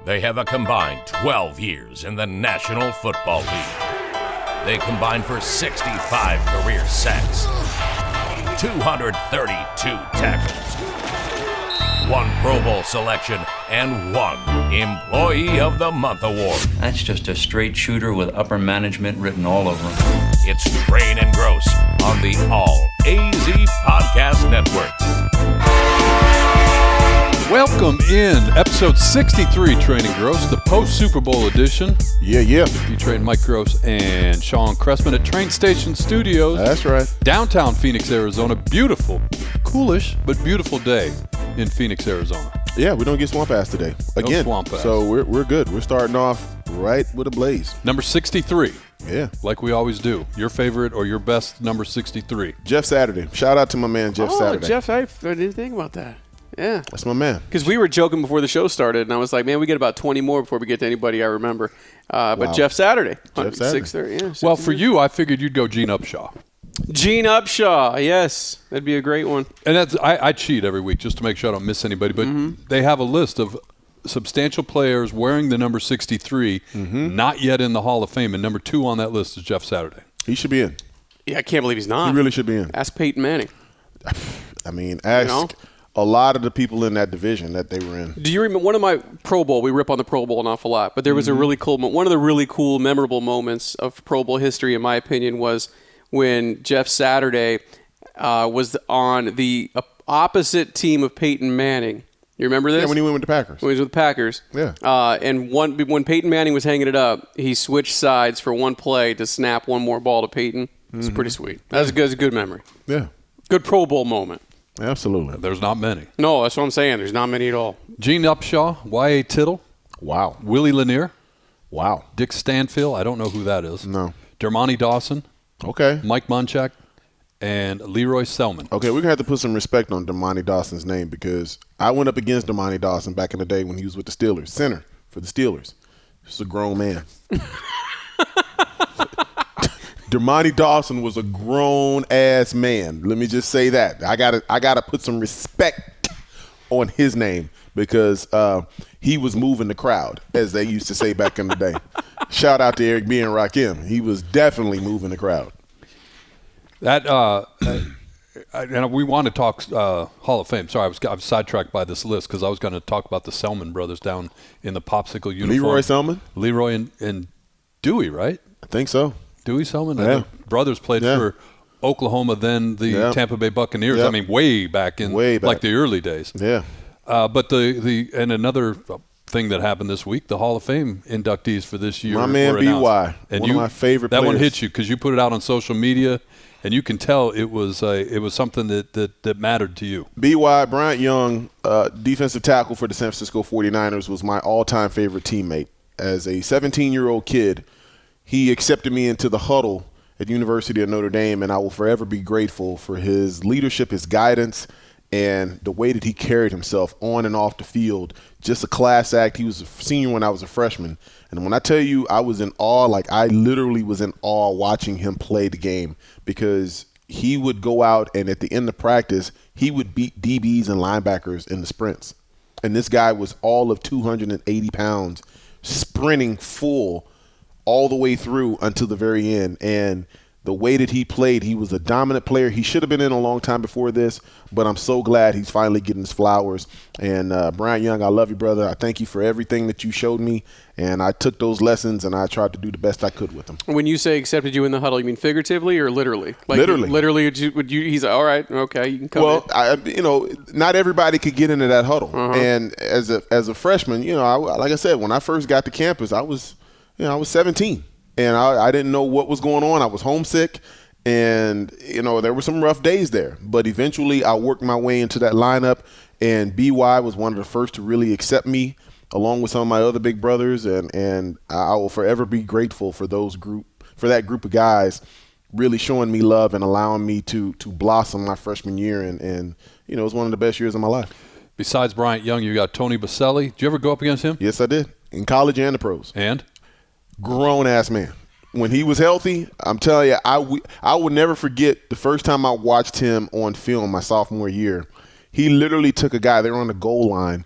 They have a combined 12 years in the National Football League. They combined for 65 career sacks, 232 tackles, 1 Pro Bowl selection, and 1 Employee of the Month award. That's just a straight shooter with upper management written all over him. It's Train and Grose on the All AZ Podcast Network. Welcome in episode 63, Train and Grose, the post-Super Bowl edition. Yeah. Featuring Mike Grose and Sean Cressman at Train Station Studios. That's right. Downtown Phoenix, Arizona. Beautiful, coolish, but beautiful day in Phoenix, Arizona. Yeah, we don't get swamp ass today. Again. No swamp ass. So we're good. We're starting off right with a blaze. Number 63. Yeah. Like we always do. Your favorite or your best number 63. Jeff Saturday. Shout out to my man, Jeff Saturday. Jeff, I didn't think about that. Yeah. That's my man. Because we were joking before the show started, and I was like, man, we get about 20 more before we get to anybody I remember. But Wow. Jeff Saturday. Jeff Saturday. 6:30, yeah. Well, for you, I figured you'd go Gene Upshaw. Gene Upshaw, yes. That'd be a great one. And that's I cheat every week just to make sure I don't miss anybody. But they have a list of substantial players wearing the number 63, not yet in the Hall of Fame. And number 2 on that list is Jeff Saturday. He should be in. Yeah, I can't believe he's not. He really should be in. Ask Peyton Manning. I mean, ask a lot of the people in that division that they were in. Do you remember one of my Pro Bowl? We rip on the Pro Bowl an awful lot, but there was a really cool one of the really cool, memorable moments of Pro Bowl history, in my opinion, was when Jeff Saturday was on the opposite team of Peyton Manning. You remember this? Yeah, when he went with the Packers. When he was with the Packers. Yeah. And when Peyton Manning was hanging it up, he switched sides for one play to snap one more ball to Peyton. It's pretty sweet. That's a good memory. Yeah. Good Pro Bowl moment. Absolutely. There's not many. No, that's what I'm saying. There's not many at all. Gene Upshaw, Y.A. Tittle, Wow. Willie Lanier, Wow. Dick Stanfield, I don't know who that is. No. Dermontti Dawson, Okay. Mike Munchak, and Leroy Selman. Okay, we're going to have to put some respect on Dermontti Dawson's name because I went up against Dermontti Dawson back in the day when he was with the Steelers, center for the Steelers. Just a grown man. Dermontti Dawson was a grown-ass man. Let me just say that. I gotta put some respect on his name because he was moving the crowd, as they used to say back in the day. Shout out to Eric B. and Rakim. He was definitely moving the crowd. That and we want to talk Hall of Fame. Sorry, I was sidetracked by this list because I was going to talk about the Selman brothers down in the popsicle uniform. Leroy Selman? Leroy and Dewey, right? I think so. Dewey Selman? Yeah. The brothers played for Oklahoma, then the Tampa Bay Buccaneers. Yep. I mean, way back like the early days. Yeah. But and another thing that happened this week, the Hall of Fame inductees for this year. My man were B.Y., announced. And one of my favorite that players. one hit you because you put it out on social media, and you can tell it was something that mattered to you. B.Y., Bryant Young, defensive tackle for the San Francisco 49ers, was my all-time favorite teammate. As a 17-year-old kid, he accepted me into the huddle at the University of Notre Dame, and I will forever be grateful for his leadership, his guidance, and the way that he carried himself on and off the field. Just a class act. He was a senior when I was a freshman. And when I tell you I was in awe, like I literally was in awe watching him play the game because he would go out and at the end of practice, he would beat DBs and linebackers in the sprints. And this guy was all of 280 pounds, sprinting full all the way through until the very end. And the way that he played, he was a dominant player. He should have been in a long time before this, but I'm so glad he's finally getting his flowers. And Bryant Young, I love you, brother. I thank you for everything that you showed me, and I took those lessons and I tried to do the best I could with them. When you say accepted you in the huddle, you mean figuratively or literally? Like Literally. Literally, he's like, all right, okay, you can come in. Well, not everybody could get into that huddle. And as a freshman, like I said, when I first got to campus, I was 17. And I didn't know what was going on. I was homesick, and, there were some rough days there. But eventually I worked my way into that lineup, and BY was one of the first to really accept me, along with some of my other big brothers. And I will forever be grateful for that group of guys really showing me love and allowing me to blossom my freshman year. And it was one of the best years of my life. Besides Bryant Young, you got Tony Baselli. Did you ever go up against him? Yes, I did. In college and the pros. And? Grown-ass man. When he was healthy, I'm telling you, I would never forget the first time I watched him on film my sophomore year. He literally took a guy, they were on the goal line.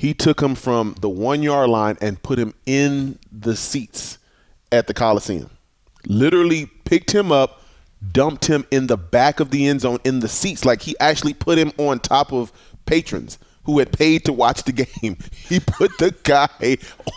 He took him from the 1-yard line and put him in the seats at the Coliseum. Literally picked him up, dumped him in the back of the end zone in the seats. Like, he actually put him on top of patrons who had paid to watch the game. He put the guy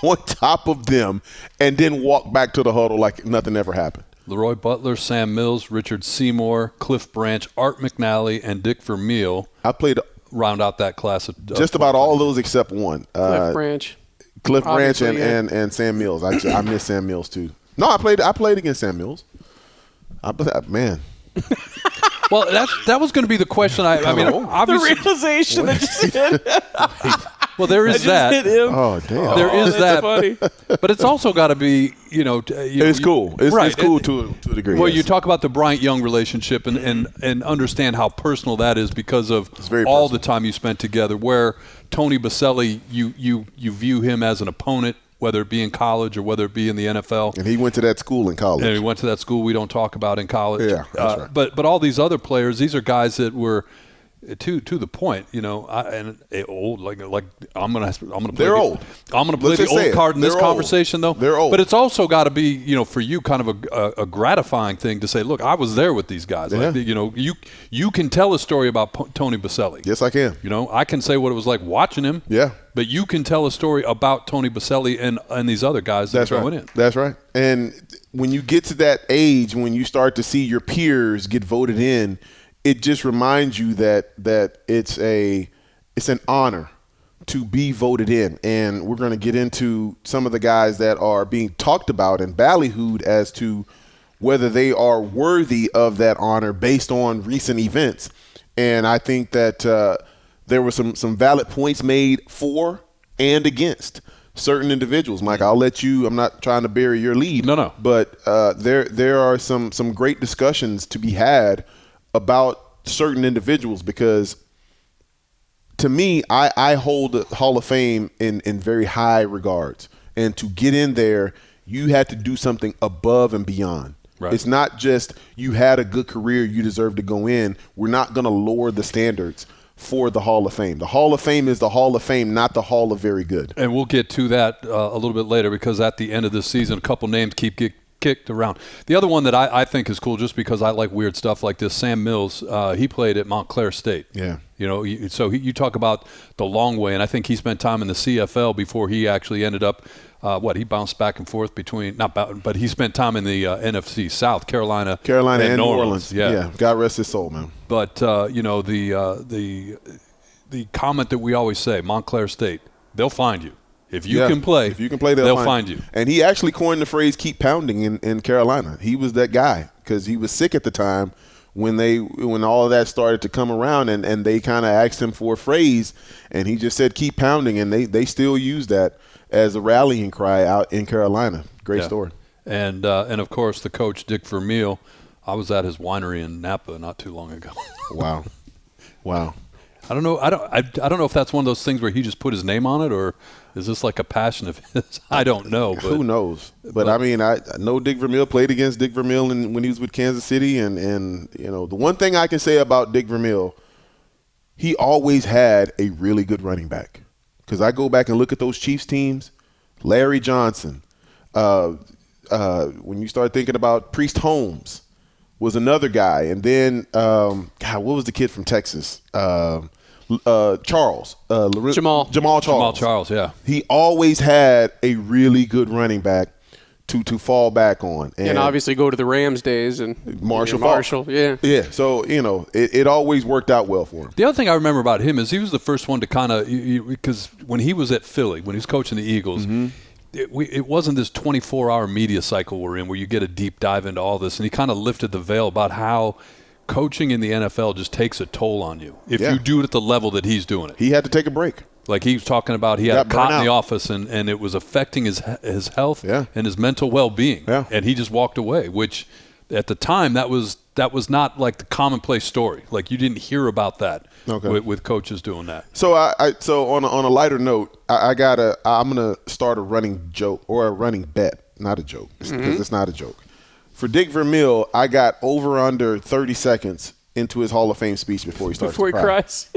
on top of them and then walked back to the huddle like nothing ever happened. Leroy Butler, Sam Mills, Richard Seymour, Cliff Branch, Art McNally, and Dick Vermeil. I played round out that class of just about all those except one. Cliff Branch. Cliff Branch and Sam Mills. I miss Sam Mills too. No, I played against Sam Mills. Man. Well, that was going to be the question. I mean, obviously, the realization that just hit. Well, there is that. Hit him. Oh, damn. There is that. Funny. But it's also got to be, it's cool. It's cool to a degree. Well, yes. you talk about the Bryant Young relationship and understand how personal that is because of all the time you spent together. Where Tony Baselli, you view him as an opponent, whether it be in college or whether it be in the NFL. And he went to that school in college. And he went to that school we don't talk about in college. Yeah, that's right. But all these other players, these are guys that were to the point, old. Like I'm gonna play. They're old. I'm gonna play the old card in this conversation, though. They're old. But it's also got to be, for you, kind of a gratifying thing to say, look, I was there with these guys. Yeah. Like, you can tell a story about Tony Baselli. Yes, I can. I can say what it was like watching him. Yeah. But you can tell a story about Tony Baselli and these other guys that are going in. That's right. And when you get to that age, when you start to see your peers get voted in, it just reminds you that it's an honor to be voted in. And we're going to get into some of the guys that are being talked about and ballyhooed as to whether they are worthy of that honor based on recent events. And I think that there were some valid points made for and against certain individuals. Mike, I'll let you. I'm not trying to bury your lead. No. But there are some great discussions to be had about certain individuals because, to me, I hold the Hall of Fame in very high regards. And to get in there, you had to do something above and beyond. Right. It's not just you had a good career, you deserve to go in. We're not going to lower the standards for the Hall of Fame. The Hall of Fame is the Hall of Fame, not the Hall of Very Good. And we'll get to that a little bit later because at the end of this season, a couple names keep kicked around. The other one that I think is cool just because I like weird stuff like this, Sam Mills, he played at Montclair State. Yeah. So you talk about the long way, and I think he spent time in the CFL before he actually ended up he bounced back and forth between but he spent time in the NFC South, Carolina and New Orleans. Yeah. God rest his soul, man. But the comment that we always say, Montclair State, they'll find you. If you can play, they'll find you. And he actually coined the phrase "keep pounding" in Carolina. He was that guy because he was sick at the time when all of that started to come around, and they kind of asked him for a phrase, and he just said "keep pounding," and they still use that as a rallying cry out in Carolina. Great story. And of course the coach Dick Vermeil. I was at his winery in Napa not too long ago. Wow. I don't know. I don't know if that's one of those things where he just put his name on it, or is this like a passion of his? I don't know. But, who knows? But I mean, I know Dick Vermeil, played against Dick Vermeil when he was with Kansas City, and the one thing I can say about Dick Vermeil, he always had a really good running back. Because I go back and look at those Chiefs teams, Larry Johnson. When you start thinking about Priest Holmes, was another guy, and then what was the kid from Texas? Charles. Jamal Charles. Jamal Charles, yeah. He always had a really good running back to fall back on. And obviously go to the Rams days and Marshall. Yeah. Yeah. So, it always worked out well for him. The other thing I remember about him is he was the first one to kind of, because when he was at Philly, when he was coaching the Eagles, it wasn't this 24-hour media cycle we're in where you get a deep dive into all this. And he kind of lifted the veil about how coaching in the NFL just takes a toll on you if you do it at the level that he's doing it. He had to take a break. Like he was talking about, he had a cot in the office and it was affecting his health and his mental well-being. Yeah. And he just walked away, which at the time that was not like the commonplace story. Like you didn't hear about that with coaches doing that. So so on a lighter note, I'm gonna start a running joke or a running bet, not a joke, because it's not a joke. For Dick Vermeil, I got over under 30 seconds into his Hall of Fame speech before he starts to cry. Before he cries.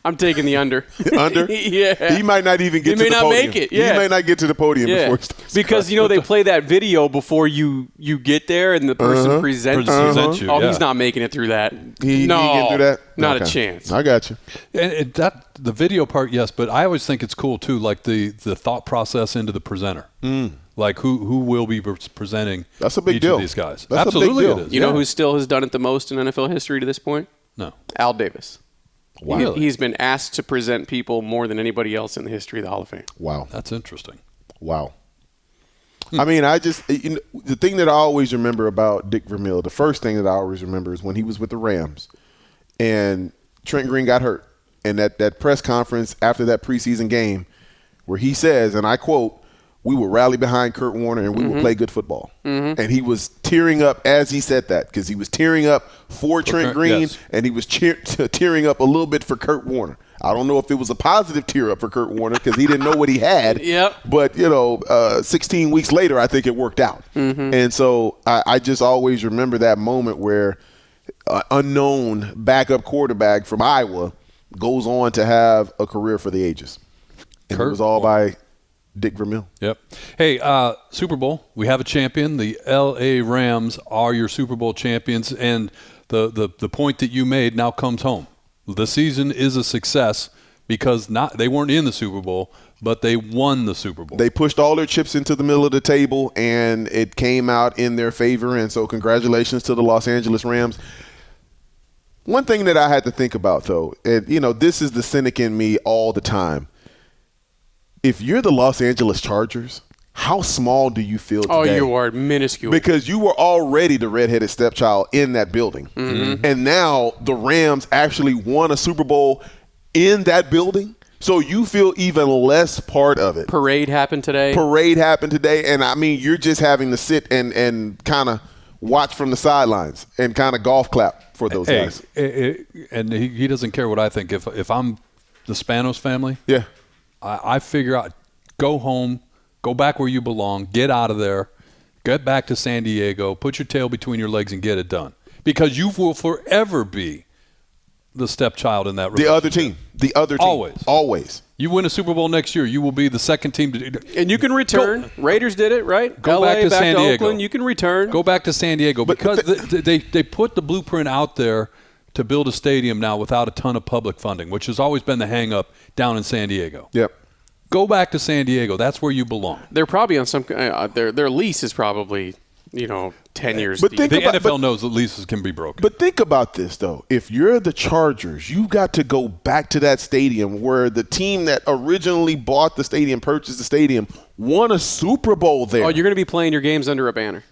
I'm taking the under. Under? Yeah. He might not even get to the podium. He may not make it. Yeah. He may not get to the podium before he starts. Because, they play that video before you get there and the person presents you. Oh, he's not making it through that. He get through that? Not a chance. I got you. And the video part, yes, but I always think it's cool, too, like the thought process into the presenter. Like who will be presenting That's a big each deal. of these guys. That's Absolutely a big deal. it is. You know who still has done it the most in NFL history to this point? No. Al Davis. Wow. Really? He's been asked to present people more than anybody else in the history of the Hall of Fame. Wow. That's interesting. Wow. I mean, the thing that I always remember about Dick Vermeil, the first thing that I always remember is when he was with the Rams and Trent Green got hurt. And that press conference after that preseason game where he says, and I quote, "We will rally behind Kurt Warner and we will play good football." And he was tearing up as he said that because he was tearing up for Trent Green yes. and he was tearing up a little bit for Kurt Warner. I don't know if it was a positive tear up for Kurt Warner because he didn't know what he had. Yep. But, 16 weeks later, I think it worked out. And so I just always remember that moment where unknown backup quarterback from Iowa goes on to have a career for the ages. And it was all by Dick Vermeil. Yep. Hey, Super Bowl, we have a champion. The L.A. Rams are your Super Bowl champions, and the point that you made now comes home. The season is a success because they weren't in the Super Bowl, but they won the Super Bowl. They pushed all their chips into the middle of the table, and it came out in their favor, and so congratulations to the Los Angeles Rams. One thing that I had to think about, though, and, this is the cynic in me all the time. If you're the Los Angeles Chargers, how small do you feel today? Oh, you are minuscule. Because you were already the redheaded stepchild in that building. And now the Rams actually won a Super Bowl in that building. So you feel even less part of it. Parade happened today. And, I mean, you're just having to sit and kind of watch from the sidelines and kind of golf clap for those guys. And he doesn't care what I think. If I'm the Spanos family, yeah, I figure out, go home, go back where you belong, get out of there, get back to San Diego, put your tail between your legs and get it done. Because you will forever be the stepchild in that relationship. The other team. Always. You win a Super Bowl next year, you will be the second team to do. And you can return. Raiders did it, right? Go LA, back to San Diego. Oakland, you can return. Go back to San Diego because they put the blueprint out there to build a stadium now without a ton of public funding, which has always been the hang-up down in San Diego. Yep. Go back to San Diego. That's where you belong. They're probably on some their lease is probably 10 years. But deep. The NFL knows that leases can be broken. But think about this, though. If you're the Chargers, you got to go back to that stadium where the team that originally bought the stadium, purchased the stadium, won a Super Bowl there. Oh, you're going to be playing your games under a banner.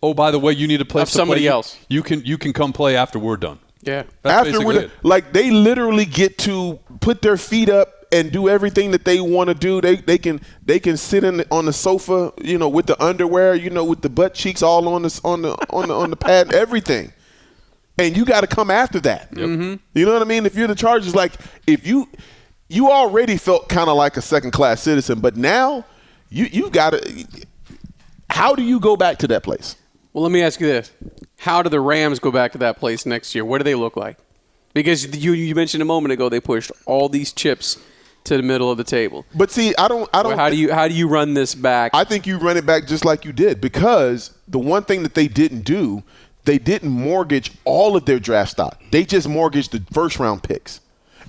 Oh, by the way, you need a place of somebody else. You can come play after we're done. Yeah. That's after basically it. They literally get to put their feet up and do everything that they want to do. They can sit on the sofa, with the underwear, with the butt cheeks all on the pad, everything. And you got to come after that. Yep. Mm-hmm. You know what I mean? If you're the Chargers, if you already felt kind of like a second class citizen, but now you've got to. How do you go back to that place? Well, let me ask you this: how do the Rams go back to that place next year? What do they look like? Because you mentioned a moment ago they pushed all these chips to the middle of the table. But see, I don't. Well, how do you run this back? I think you run it back just like you did, because the one thing that they didn't do, they didn't mortgage all of their draft stock. They just mortgaged the first round picks.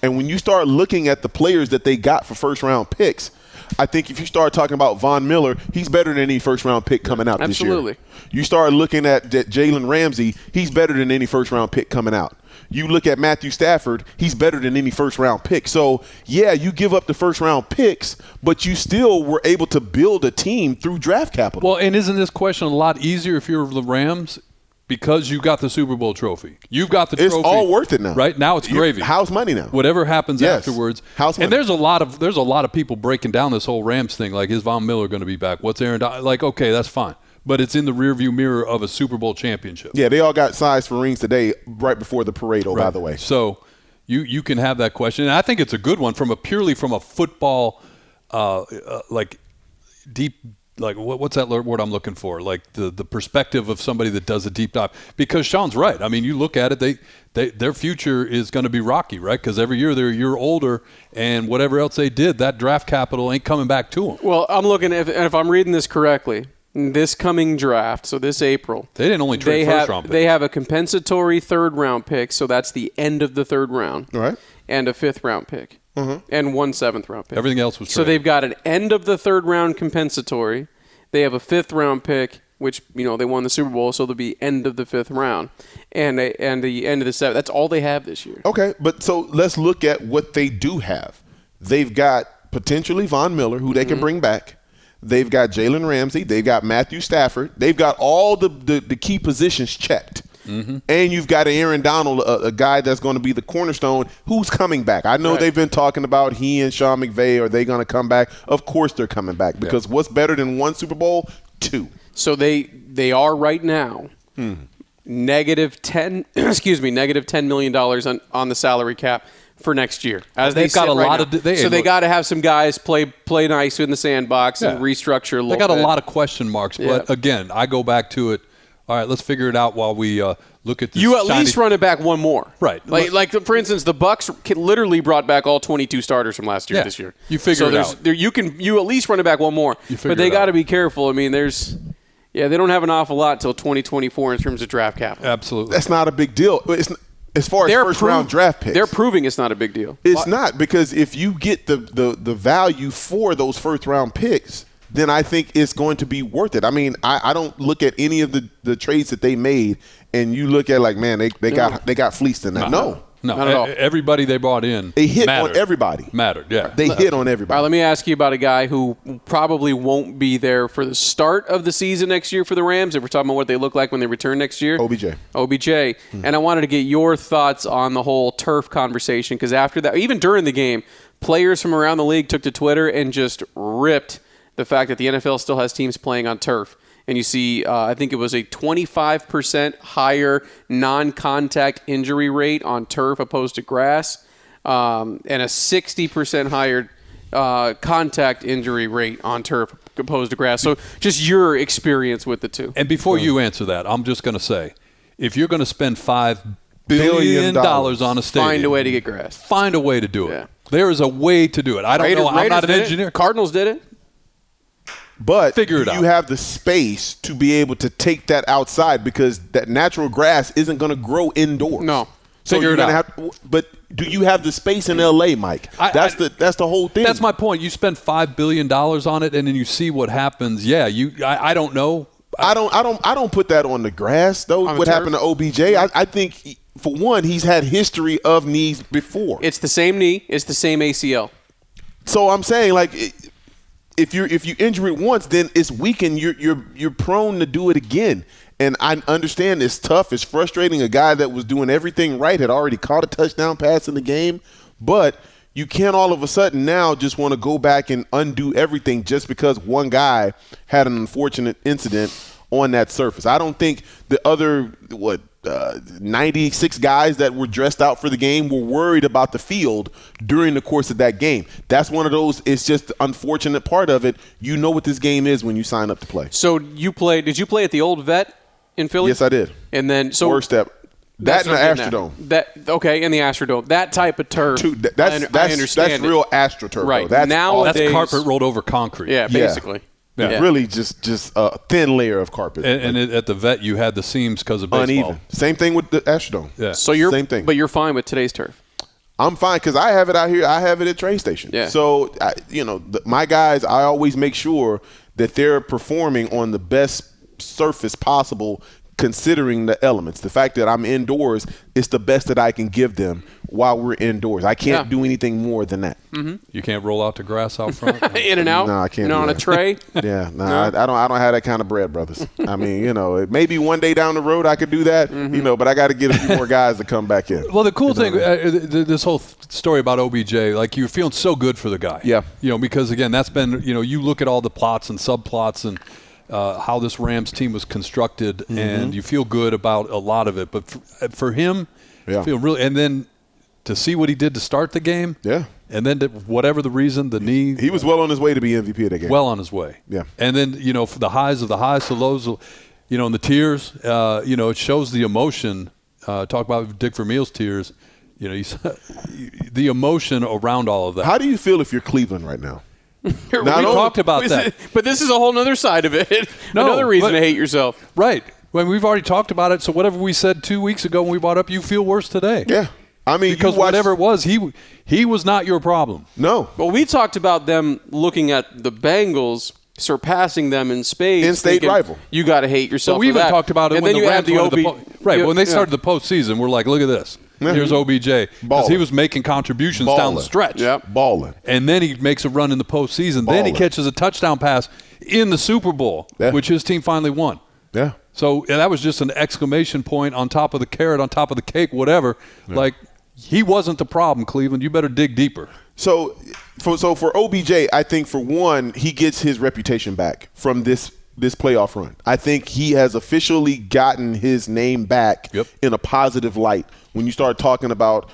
And when you start looking at the players that they got for first round picks, I think if you start talking about Von Miller, he's better than any first round pick coming out this year. Absolutely. You start looking at Jalen Ramsey, he's better than any first round pick coming out. You look at Matthew Stafford, he's better than any first-round pick. So, yeah, you give up the first-round picks, but you still were able to build a team through draft capital. Well, and isn't this question a lot easier if you're the Rams? Because you got the Super Bowl trophy. You've got the trophy. It's all worth it now. Right? Now it's gravy. House money now. Whatever happens afterwards. House money. And there's a lot of people breaking down this whole Rams thing. Like, is Von Miller going to be back? What's Aaron Donald? Like, okay, that's fine. But it's in the rearview mirror of a Super Bowl championship. Yeah, they all got sized for rings today right before the parade, by the way. So you can have that question. And I think it's a good one purely from a football, deep like what's that word I'm looking for? Like the perspective of somebody that does a deep dive. Because Sean's right. I mean, you look at it, their future is going to be rocky, right? Because every year they're a year older, and whatever else they did, that draft capital ain't coming back to them. Well, I'm looking at, and if I'm reading this correctly, this coming draft, so this April, they didn't only trade first-round picks. They have a compensatory third-round pick, so that's the end of the third round, right? And a fifth-round pick. And 1 7th-round pick. Everything else was traded. So they've got an end of the third round compensatory. They have a 5th-round pick, which they won the Super Bowl, so they'll be end of the 5th round, and the end of the 7th. That's all they have this year. Okay, but so let's look at what they do have. They've got potentially Von Miller, who they can bring back. They've got Jalen Ramsey. They've got Matthew Stafford. They've got all the key positions checked. And you've got Aaron Donald, a guy that's going to be the cornerstone, who's coming back. I know they've been talking about he and Sean McVay, are they going to come back? Of course they're coming back, because what's better than 1 Super Bowl? 2. So they are right now negative $10 million on the salary cap for next year. As they've got a lot of so they got to have some guys play nice in the sandbox and restructure a little bit. They got a lot of question marks, but again, I go back to it. All right, let's figure it out while we look at this. You at least run it back one more. Right. Like for instance, the Bucs literally brought back all 22 starters from last year this year. You figure it out. You at least run it back one more. But they got to be careful. I mean, they don't have an awful lot till 2024 in terms of draft capital. Absolutely. That's not a big deal. As far as first-round draft picks. They're proving it's not a big deal. It's not, because if you get the value for those first-round picks, then I think it's going to be worth it. I mean, I don't look at any of the trades that they made and you look at like, man, they got fleeced in that. No. Not at all. Everybody they brought in, they hit on everybody. Mattered, yeah. They hit on everybody. All right, let me ask you about a guy who probably won't be there for the start of the season next year for the Rams. If we're talking about what they look like when they return next year. OBJ. And I wanted to get your thoughts on the whole turf conversation, because after that, even during the game, players from around the league took to Twitter and just ripped the fact that the NFL still has teams playing on turf. And you see, I think it was a 25% higher non-contact injury rate on turf opposed to grass, and a 60% higher contact injury rate on turf opposed to grass. So just your experience with the two. And before you answer that, I'm just going to say, if you're going to spend $5 billion on a stadium, find a way to get grass. Find a way to do it. Yeah. There is a way to do it. I don't know. I'm not an engineer. Cardinals did it. But figure it out. You have the space to be able to take that outside, because that natural grass isn't going to grow indoors. No. So figure you're it out. But do you have the space in LA, Mike? That's the whole thing. That's my point. You spend $5 billion on it, and then you see what happens. Yeah, I don't know. I don't put that on the grass though. What happened to OBJ? I think, for one, he's had history of knees before. It's the same knee. It's the same ACL. So I'm saying, like, if you injure it once, then it's weakened. You're prone to do it again. And I understand it's tough. It's frustrating. A guy that was doing everything right had already caught a touchdown pass in the game, but you can't all of a sudden now just want to go back and undo everything just because one guy had an unfortunate incident on that surface. I don't think the other 96 guys that were dressed out for the game were worried about the field during the course of that game. That's one of those, it's just the unfortunate part of it. You know what this game is when you sign up to play. So did you play at the old vet in Philly? Yes, I did. And then Worst step. That and the Astrodome. In the Astrodome. That type of turf. I understand. That's real AstroTurf. Right. That's Nowadays, that's carpet rolled over concrete. Yeah, basically. Yeah. Really just a thin layer of carpet. And at the vet, you had the seams because of baseball. Uneven. Same thing with the Astrodome. Yeah. So same thing. But you're fine with today's turf. I'm fine because I have it out here. I have it at train station. Yeah. So, my guys, I always make sure that they're performing on the best surface possible, considering the elements. The fact that I'm indoors, it's the best that I can give them while we're indoors. I can't do anything more than that. Mm-hmm. You can't roll out the grass out front? In and out? No, I can't. On a tray? Yeah, no. I don't have that kind of bread, brothers. I mean, maybe one day down the road I could do that, but I got to get a few more guys to come back in. Well, the cool thing, this whole story about OBJ, like, you're feeling so good for the guy. Yeah. Because, again, that's been, you look at all the plots and subplots and how this Rams team was constructed, and you feel good about a lot of it. But for him, feel really – and then to see what he did to start the game, And then, whatever the reason, the knee. He was well on his way to be MVP of that game. Well on his way. Yeah. And then, for the highs of the highs, the lows, and the tears, it shows the emotion. Talk about Dick Vermeil's tears. The emotion around all of that. How do you feel if you're Cleveland right now? We talked about that. But this is a whole other side of it. No, Another reason to hate yourself. Right. When we've already talked about it, so whatever we said 2 weeks ago when we brought up, you feel worse today. Yeah. I mean, because whatever it was, he was not your problem. No. Well, we talked about them looking at the Bengals surpassing them in spades. In-state rival. You got to hate yourself. But we for even that. talked about it and when then the you Rams add the went to the right when they started the postseason. We're like, look at this. Here's OBJ because he was making contributions down the stretch. Yep. Balling. And then he makes a run in the postseason. Then he catches a touchdown pass in the Super Bowl, which his team finally won. Yeah. So that was just an exclamation point on top of the carrot, on top of the cake, whatever. Yeah. Like, he wasn't the problem, Cleveland. You better dig deeper. So for OBJ, I think for one, he gets his reputation back from this playoff run. I think he has officially gotten his name back in a positive light. When you start talking about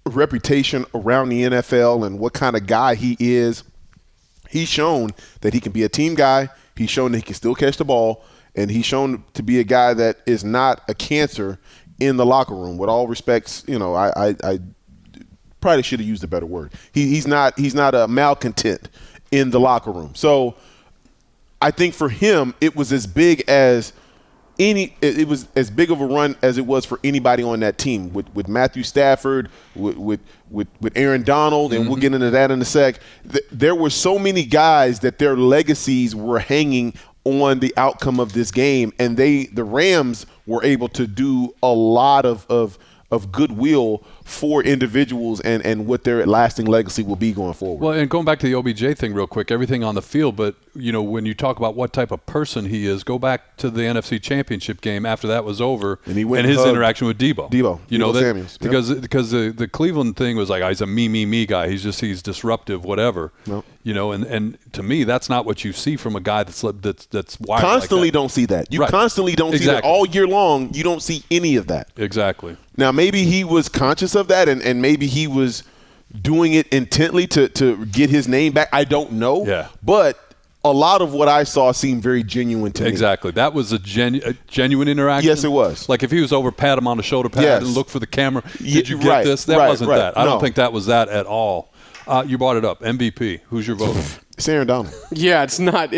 reputation around the NFL and what kind of guy he is, he's shown that he can be a team guy. He's shown that he can still catch the ball, and he's shown to be a guy that is not a cancer in the locker room. With all respects, I probably should have used a better word. He's not a malcontent in the locker room. So I think for him, it was as big as it was as big of a run as it was for anybody on that team with Matthew Stafford, with Aaron Donald, and we'll get into that in a sec. There were so many guys that their legacies were hanging on the outcome of this game, and the Rams were able to do a lot of goodwill for individuals and what their lasting legacy will be going forward. Well, and going back to the OBJ thing real quick, everything on the field, but, when you talk about what type of person he is, go back to the NFC Championship game after that was over and his interaction with Debo. Debo Samuels. Because the Cleveland thing was like, he's a me guy. He's disruptive, whatever. Nope. And to me, that's not what you see from a guy that's wired constantly like that. Don't see that. You constantly don't see that all year long. You don't see any of that. Exactly. Now, maybe he was conscious of that, and maybe he was doing it intently to get his name back. I don't know. Yeah. But a lot of what I saw seemed very genuine to me. Exactly. That was a genuine interaction? Yes, it was. Like if he was over, pat him on the shoulder pad and look for the camera. Did you get this? That wasn't that. I don't think that was that at all. You brought it up. MVP. Who's your vote? It's Aaron Donald. Yeah, it's not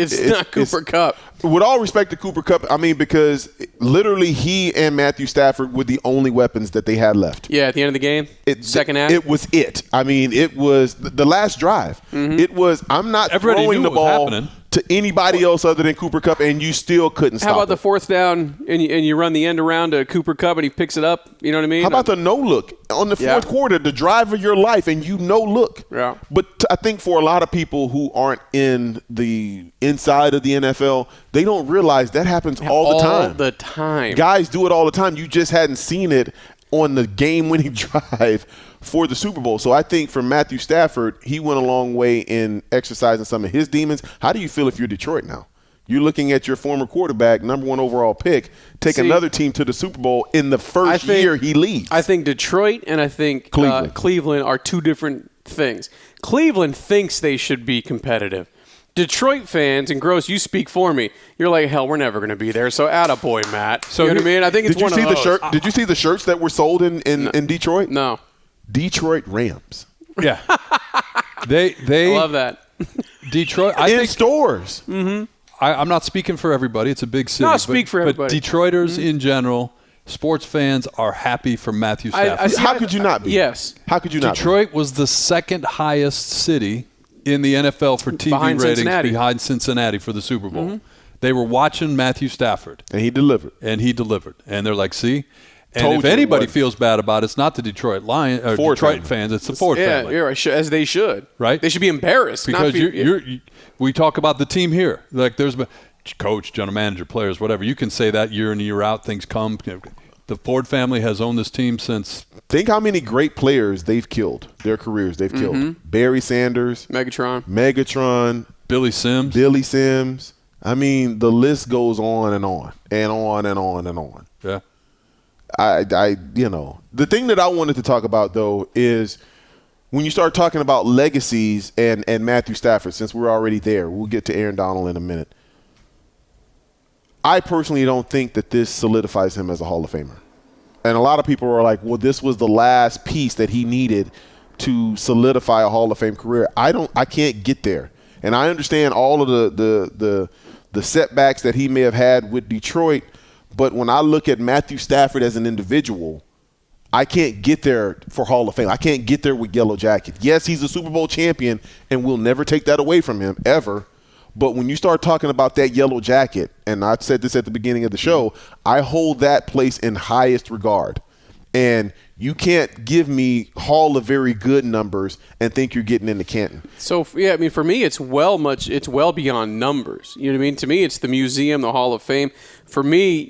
Cooper Kupp. With all respect to Cooper Kupp, I mean, because literally he and Matthew Stafford were the only weapons that they had left. Yeah, at the end of the game, second half. It was it. I mean, it was the last drive. It was, I'm not throwing the ball to anybody else other than Cooper Kupp, and you still couldn't stop it. How about the fourth down and you run the end around to Cooper Kupp and he picks it up? You know what I mean? How about the no-look on the fourth quarter, the drive of your life, and you no-look? Yeah. But I think for a lot of people who aren't in the inside of the NFL, they don't realize that happens all the time. All the time. Guys do it all the time. You just hadn't seen it on the game-winning drive for the Super Bowl. So I think for Matthew Stafford, he went a long way in exercising some of his demons. How do you feel if you're Detroit now? You're looking at your former quarterback, number 1 overall pick, take another team to the Super Bowl in the first year he leaves. I think Detroit and I think Cleveland are two different things. Cleveland thinks they should be competitive. Detroit fans, and Grose, you speak for me. You're like, hell, we're never going to be there. So attaboy, Matt. So you know what I mean? I think it's one of those. Did you see the shirts that were sold in Detroit? No. Detroit Rams. Yeah. They I love that. Detroit. In stores. Mm-hmm. I'm not speaking for everybody. It's a big city. No, speak for everybody. But Detroiters in general, sports fans are happy for Matthew Stafford. How could you not be? Yes. How could you not be? Detroit was the second highest city in the NFL for TV ratings behind Cincinnati for the Super Bowl. Mm-hmm. They were watching Matthew Stafford. And he delivered. And they're like, see? And if anybody feels bad about it, it's not the Detroit Lions or Detroit fans. It's the Ford family. Yeah, as they should. Right? They should be embarrassed. Because we talk about the team here. Like there's coach, general manager, players, whatever. You can say that year in, year out. Things come. The Ford family has owned this team since. Think how many great players they've killed. Their careers they've killed. Barry Sanders. Megatron. Billy Sims. I mean, the list goes on and on and on and on and on. Yeah. The thing that I wanted to talk about, though, is when you start talking about legacies and Matthew Stafford, since we're already there, we'll get to Aaron Donald in a minute. I personally don't think that this solidifies him as a Hall of Famer. And a lot of people are like, well, this was the last piece that he needed to solidify a Hall of Fame career. I can't get there. And I understand all of the setbacks that he may have had with Detroit, but when I look at Matthew Stafford as an individual, I can't get there for Hall of Fame. I can't get there with Yellow Jacket. Yes, he's a Super Bowl champion, and we'll never take that away from him, ever. But when you start talking about that Yellow Jacket, and I said this at the beginning of the show, I hold that place in highest regard. And you can't give me Hall of Very Good numbers and think you're getting into Canton. So, yeah, I mean, for me, it's well beyond numbers. You know what I mean? To me, it's the museum, the Hall of Fame. For me,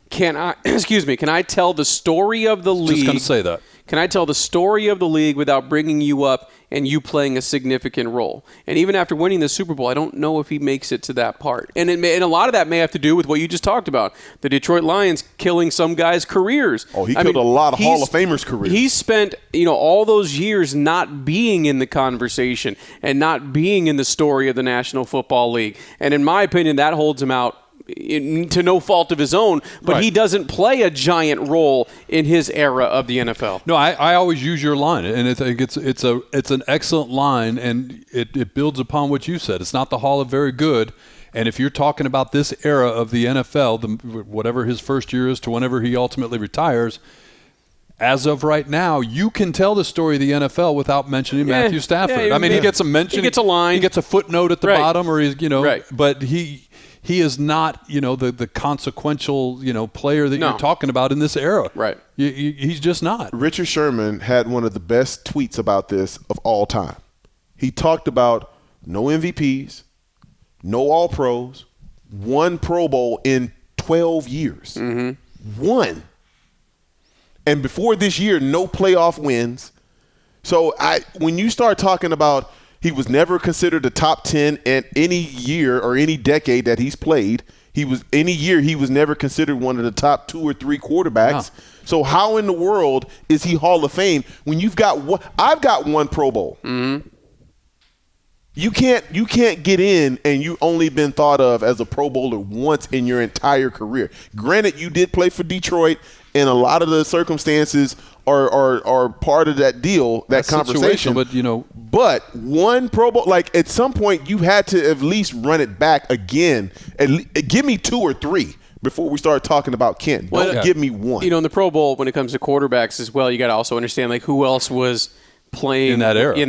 can I tell the story of the league? Just going to say that. Can I tell the story of the league without bringing you up and you playing a significant role? And even after winning the Super Bowl, I don't know if he makes it to that part. And and a lot of that may have to do with what you just talked about. The Detroit Lions killing some guys' careers. Oh, he killed a lot of Hall of Famers' careers. He spent, all those years not being in the conversation and not being in the story of the National Football League. And in my opinion, that holds him out to no fault of his own, but right. He doesn't play a giant role in his era of the NFL. No, I always use your line, and I think it's an excellent line, and it builds upon what you said. It's not the Hall of Very Good, and if you're talking about this era of the NFL, whatever his first year is to whenever he ultimately retires, as of right now, you can tell the story of the NFL without mentioning Matthew Stafford. Yeah, I mean, he gets a mention. He gets a line. He gets a footnote at the bottom, or he's Right. but he is not, the consequential, player that you're talking about in this era. Right. He's just not. Richard Sherman had one of the best tweets about this of all time. He talked about no MVPs, no All-Pros, one Pro Bowl in 12 years. Mm-hmm. One. And before this year, no playoff wins. So when you start talking about he was never considered a top 10 in any year or any decade that he's played. He was never considered one of the top 2 or 3 quarterbacks. No. So how in the world is he Hall of Fame when I've got one Pro Bowl. Mm-hmm. You can't get in and you only been thought of as a Pro Bowler once in your entire career. Granted, you did play for Detroit, and a lot of the circumstances are part of that deal, that conversation. But one Pro Bowl, like at some point, you had to at least run it back again. Give me 2 or 3 before we start talking about Kent. Don't give me one. In the Pro Bowl, when it comes to quarterbacks as well, you got to also understand who else was playing in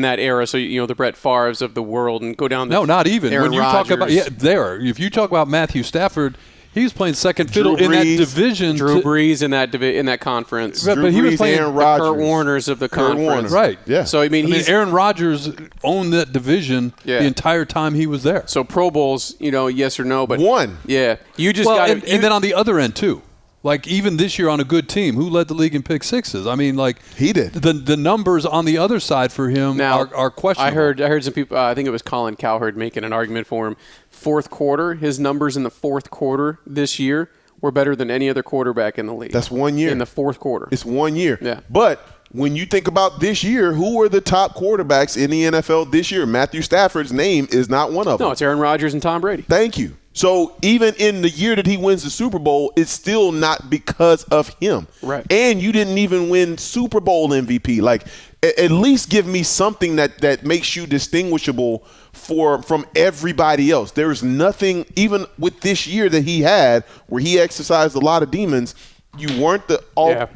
that era. So the Brett Favres of the world, and go down. Not even Aaron when you Rodgers. talk about if you talk about Matthew Stafford. He was playing second fiddle in that division. Drew Brees in that conference. But he was playing Aaron Rodgers. Kurt Warners of the conference. Right. Yeah. So Aaron Rodgers owned that division the entire time he was there. So Pro Bowls, yes or no, but one. Yeah. You just got and then on the other end too. Like even this year on a good team, who led the league in pick sixes? I mean, he did. The numbers on the other side for him are questionable. I heard some people. I think it was Colin Cowherd making an argument for him. Fourth quarter, his numbers in the fourth quarter this year were better than any other quarterback in the league. That's 1 year in the fourth quarter. It's 1 year. Yeah. But when you think about this year, who are the top quarterbacks in the NFL this year? Matthew Stafford's name is not one of them. No, it's Aaron Rodgers and Tom Brady. Thank you. So even in the year that he wins the Super Bowl, it's still not because of him. Right. And you didn't even win Super Bowl MVP. Like, at least give me something that makes you distinguishable from everybody else. There's nothing, even with this year that he had, where he exercised a lot of demons. You weren't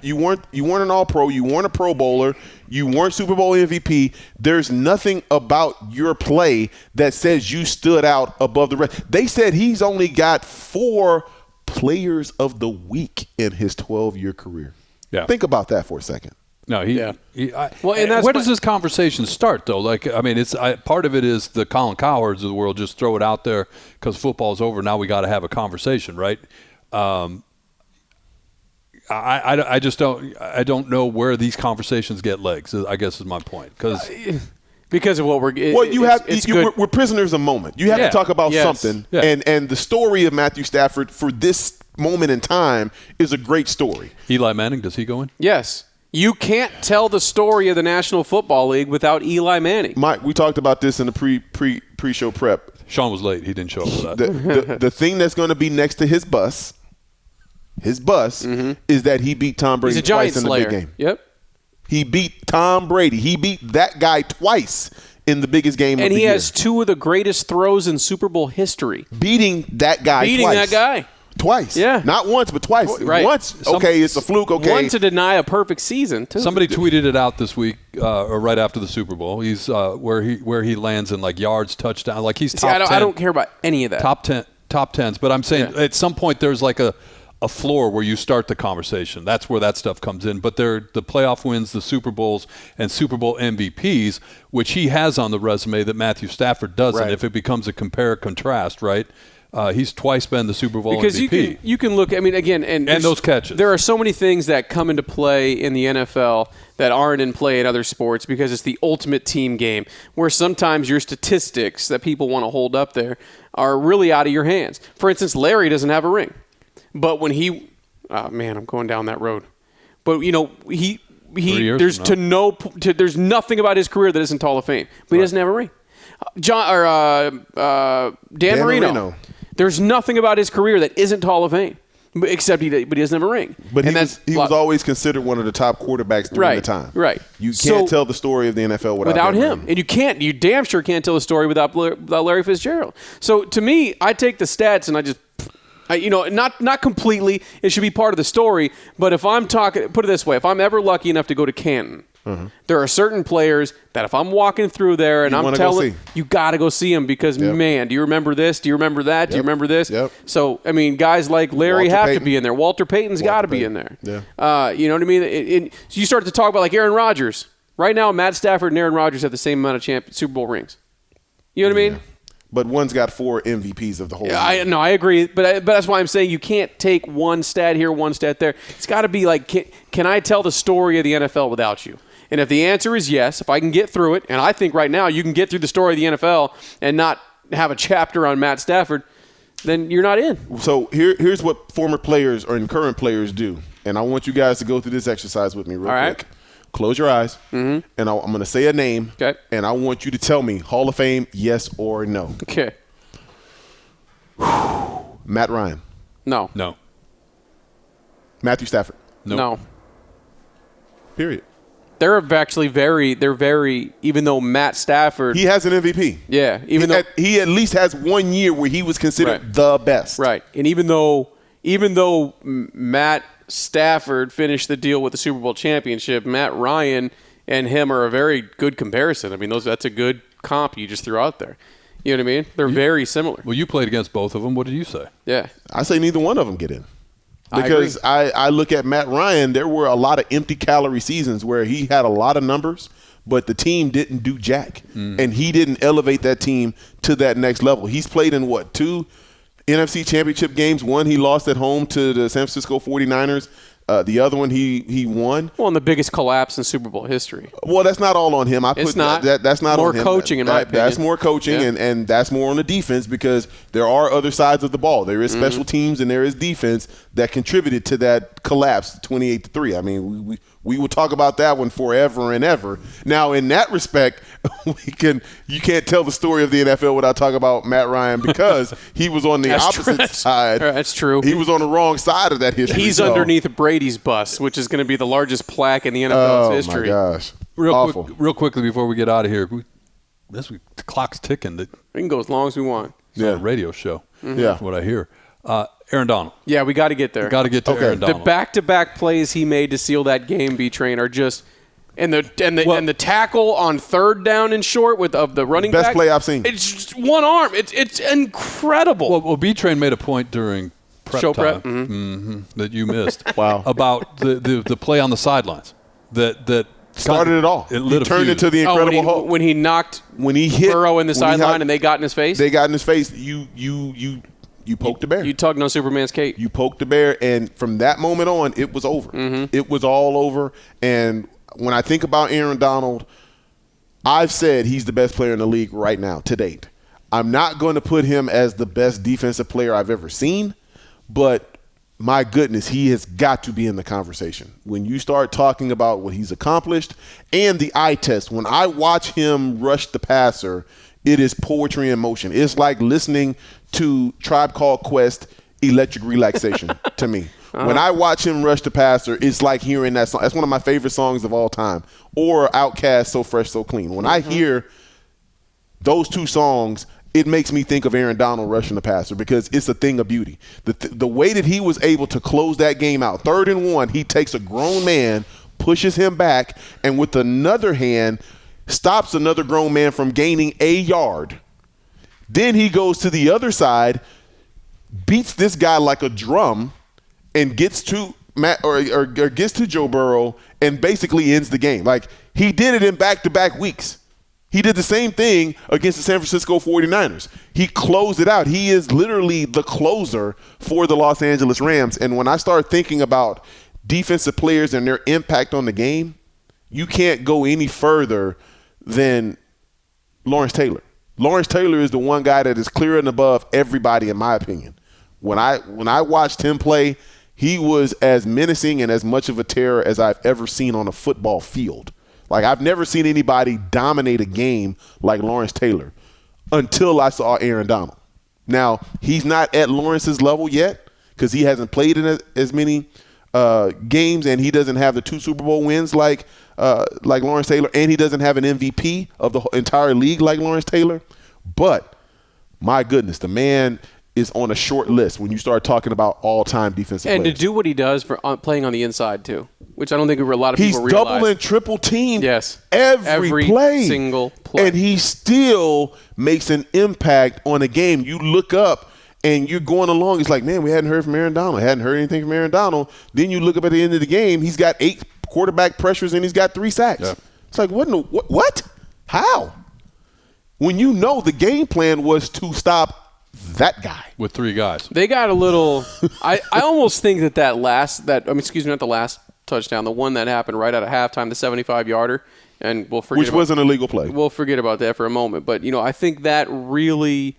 you weren't an All-Pro. You weren't a Pro Bowler. You weren't Super Bowl MVP. There's nothing about your play that says you stood out above the rest. They said he's only got 4 Players of the Week in his 12-year career. Yeah. Think about that for a second. No, and that's where does this conversation start, though? It's part of it is the Colin Cowards of the world just throw it out there because football's over. Now we got to have a conversation, right? I just don't know where these conversations get legs. I guess is my point because of what we're. We're prisoners of moment. You have to talk about something, and the story of Matthew Stafford for this moment in time is a great story. Eli Manning, does he go in? Yes. You can't tell the story of the National Football League without Eli Manning. Mike, we talked about this in the pre-show prep. Sean was late. He didn't show up for that. The thing that's going to be next to his bus is that he beat Tom Brady twice in the big game. Yep. He beat Tom Brady. He beat that guy twice in the biggest game of the year. And he has two of the greatest throws in Super Bowl history. Beating that guy twice. Yeah. Not once, but twice. Right. Once, it's a fluke, okay. One to deny a perfect season, too. Somebody tweeted it out this week, or right after the Super Bowl. He's where he lands in like yards, touchdown. Like he's top 10. I don't care about any of that. Top tens. But I'm saying at some point there's like a floor where you start the conversation. That's where that stuff comes in. But they're the playoff wins, the Super Bowls, and Super Bowl MVPs, which he has on the resume that Matthew Stafford doesn't. Right. If it becomes a compare-contrast, right? He's twice been the Super Bowl because MVP. you can look, I mean, again, and those catches. There are so many things that come into play in the NFL that aren't in play in other sports because it's the ultimate team game where sometimes your statistics that people want to hold up there are really out of your hands. For instance, Larry doesn't have a ring. But when I'm going down that road. But, there's nothing about his career that isn't Hall of Fame. But he doesn't have a ring. Dan Marino. There's nothing about his career that isn't Hall of Fame, except he doesn't have a ring. But he was always considered one of the top quarterbacks during the time. Right. You can't tell the story of the NFL without him. Ring. And you damn sure can't tell the story without Larry Fitzgerald. So to me, I take the stats and I just, not completely. It should be part of the story. But if I'm talking, put it this way, if I'm ever lucky enough to go to Canton, there are certain players that if I'm walking through there and I'm telling you got to go see them because, man, do you remember this? Do you remember that? Do you remember this? Yep. So, I mean, guys like Larry to be in there. Walter Payton's got to be in there. Yeah. You know what I mean? So you start to talk about like Aaron Rodgers. Right now, Matt Stafford and Aaron Rodgers have the same amount of Super Bowl rings. You know what I mean? But one's got 4 MVPs of the whole league. I agree. But that's why I'm saying you can't take one stat here, one stat there. It's got to be like, can I tell the story of the NFL without you? And if the answer is yes, if I can get through it, and I think right now you can get through the story of the NFL and not have a chapter on Matt Stafford, then you're not in. So here's what former players or current players do. And I want you guys to go through this exercise with me real quick. Close your eyes, and I'm going to say a name, and I want you to tell me Hall of Fame, yes or no. Okay. Matt Ryan. No. Matthew Stafford. No. Period. They're very, even though Matt Stafford. He has an MVP. Yeah. He at least has 1 year where he was considered the best. Right. And even though Matt Stafford finished the deal with the Super Bowl championship, Matt Ryan and him are a very good comparison. I mean, that's a good comp you just threw out there. You know what I mean? They're very similar. Well, you played against both of them. What did you say? Yeah. I say neither one of them get in. Because I look at Matt Ryan, there were a lot of empty calorie seasons where he had a lot of numbers, but the team didn't do jack. And he didn't elevate that team to that next level. He's played in 2 NFC championship games. One he lost at home to the San Francisco 49ers. The other one he won. Well, and the biggest collapse in Super Bowl history. Well, that's not all on him. It's not. That's not more on him. Coaching, in my opinion. That's more coaching, and that's more on the defense because there are other sides of the ball. There is special teams and there is defense that contributed to that collapse, 28-3. I mean, we will talk about that one forever and ever. Now, in that respect, you can't tell the story of the NFL without talking about Matt Ryan because he was on the opposite side. That's true. He was on the wrong side of that history. He's underneath Brady's bus, which is going to be the largest plaque in the NFL's history. Oh, my gosh. Real quickly before we get out of here, the clock's ticking. We can go as long as we want. It's a radio show. Yeah. What I hear. Aaron Donald. Yeah, we got to get there. Got to get to Aaron Donald. The back-to-back plays he made to seal that game, B-Train, are just and the tackle on third down and short of the running best back. Play I've seen. It's just one arm. It's incredible. Well, B-Train made a point during prep that you missed. Wow. About the play on the sidelines that started it all. It turned into the Incredible Hulk when he hit Burrow in the sideline and they got in his face. They got in his face. You poked the bear. You tugged on Superman's cape. You poked the bear, and from that moment on, it was over. It was all over. And when I think about Aaron Donald, I've said he's the best player in the league right now to date. I'm not going to put him as the best defensive player I've ever seen, but my goodness, he has got to be in the conversation. When you start talking about what he's accomplished and the eye test, when I watch him rush the passer, it is poetry in motion. It's like listening to Tribe Called Quest, Electric Relaxation to me. When I watch him rush the passer, it's like hearing that song. That's one of my favorite songs of all time. Or Outkast, So Fresh, So Clean. When I hear those two songs, it makes me think of Aaron Donald rushing the passer because it's a thing of beauty. The way that he was able to close that game out, 3rd and 1, he takes a grown man, pushes him back, and with another hand, stops another grown man from gaining a yard. Then he goes to the other side, beats this guy like a drum, and gets to gets to Joe Burrow and basically ends the game. Like, he did it in back-to-back weeks. He did the same thing against the San Francisco 49ers. He closed it out. He is literally the closer for the Los Angeles Rams. And when I start thinking about defensive players and their impact on the game, you can't go any further than Lawrence Taylor. Lawrence Taylor is the one guy that is clear and above everybody, in my opinion. When I watched him play, he was as menacing and as much of a terror as I've ever seen on a football field. Like, I've never seen anybody dominate a game like Lawrence Taylor until I saw Aaron Donald. Now, he's not at Lawrence's level yet because he hasn't played in as many games, and he doesn't have the 2 Super Bowl wins like Lawrence Taylor, and he doesn't have an MVP of the entire league like Lawrence Taylor. But, my goodness, the man is on a short list when you start talking about all-time defensive players. And to do what he does for playing on the inside, too, which I don't think a lot of people realize. He's double and triple teamed every play. Single play. And he still makes an impact on a game. You look up and you're going along. It's like, man, we hadn't heard from Aaron Donald. Hadn't heard anything from Aaron Donald. Then you look up at the end of the game. He's got 8 quarterback pressures and he's got 3 sacks. Yeah. It's like, what? How? When you know the game plan was to stop that guy with 3 guys. They got a little. I almost think not the last touchdown, the one that happened right out of halftime, the 75-yarder, and we'll forget. Which was an illegal play. We'll forget about that for a moment, but I think that really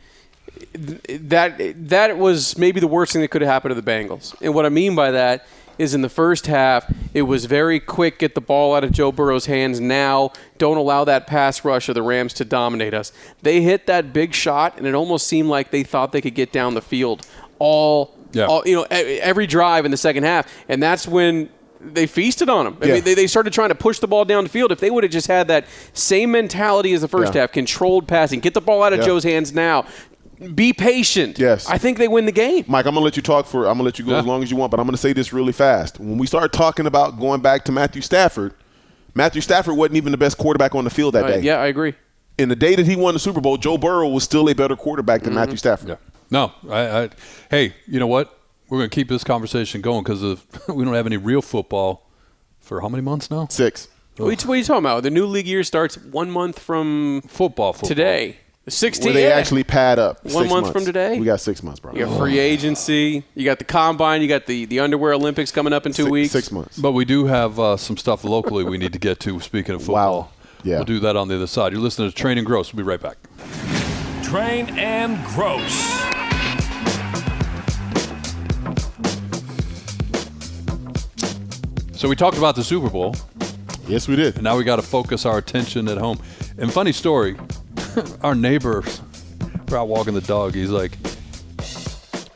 that was maybe the worst thing that could have happened to the Bengals. And what I mean by that is in the first half, it was very quick, get the ball out of Joe Burrow's hands now, don't allow that pass rush of the Rams to dominate us. They hit that big shot, and it almost seemed like they thought they could get down the field every drive in the second half, and that's when they feasted on them. I mean, they started trying to push the ball down the field. If they would have just had that same mentality as the first half, controlled passing, get the ball out of Joe's hands now, be patient. Yes. I think they win the game. Mike, I'm going to let you talk I'm going to let you go as long as you want, but I'm going to say this really fast. When we start talking about going back to Matthew Stafford wasn't even the best quarterback on the field that day. Yeah, I agree. In the day that he won the Super Bowl, Joe Burrow was still a better quarterback than Matthew Stafford. Yeah. No, hey, you know what? We're going to keep this conversation going because we don't have any real football for how many months now? 6. What are you talking about? The new league year starts 1 month from football. Today. 16. Where they actually pad up. 1 month from today? We got 6 months, bro. You got free agency. You got the combine. You got the Underwear Olympics coming up in 2 weeks. 6 months. But we do have some stuff locally we need to get to, speaking of football. Wow. Yeah. We'll do that on the other side. You're listening to Train and Grose. We'll be right back. Train and Grose. So we talked about the Super Bowl. Yes, we did. And now we got to focus our attention at home. And funny story, our neighbor, we're out walking the dog. He's like,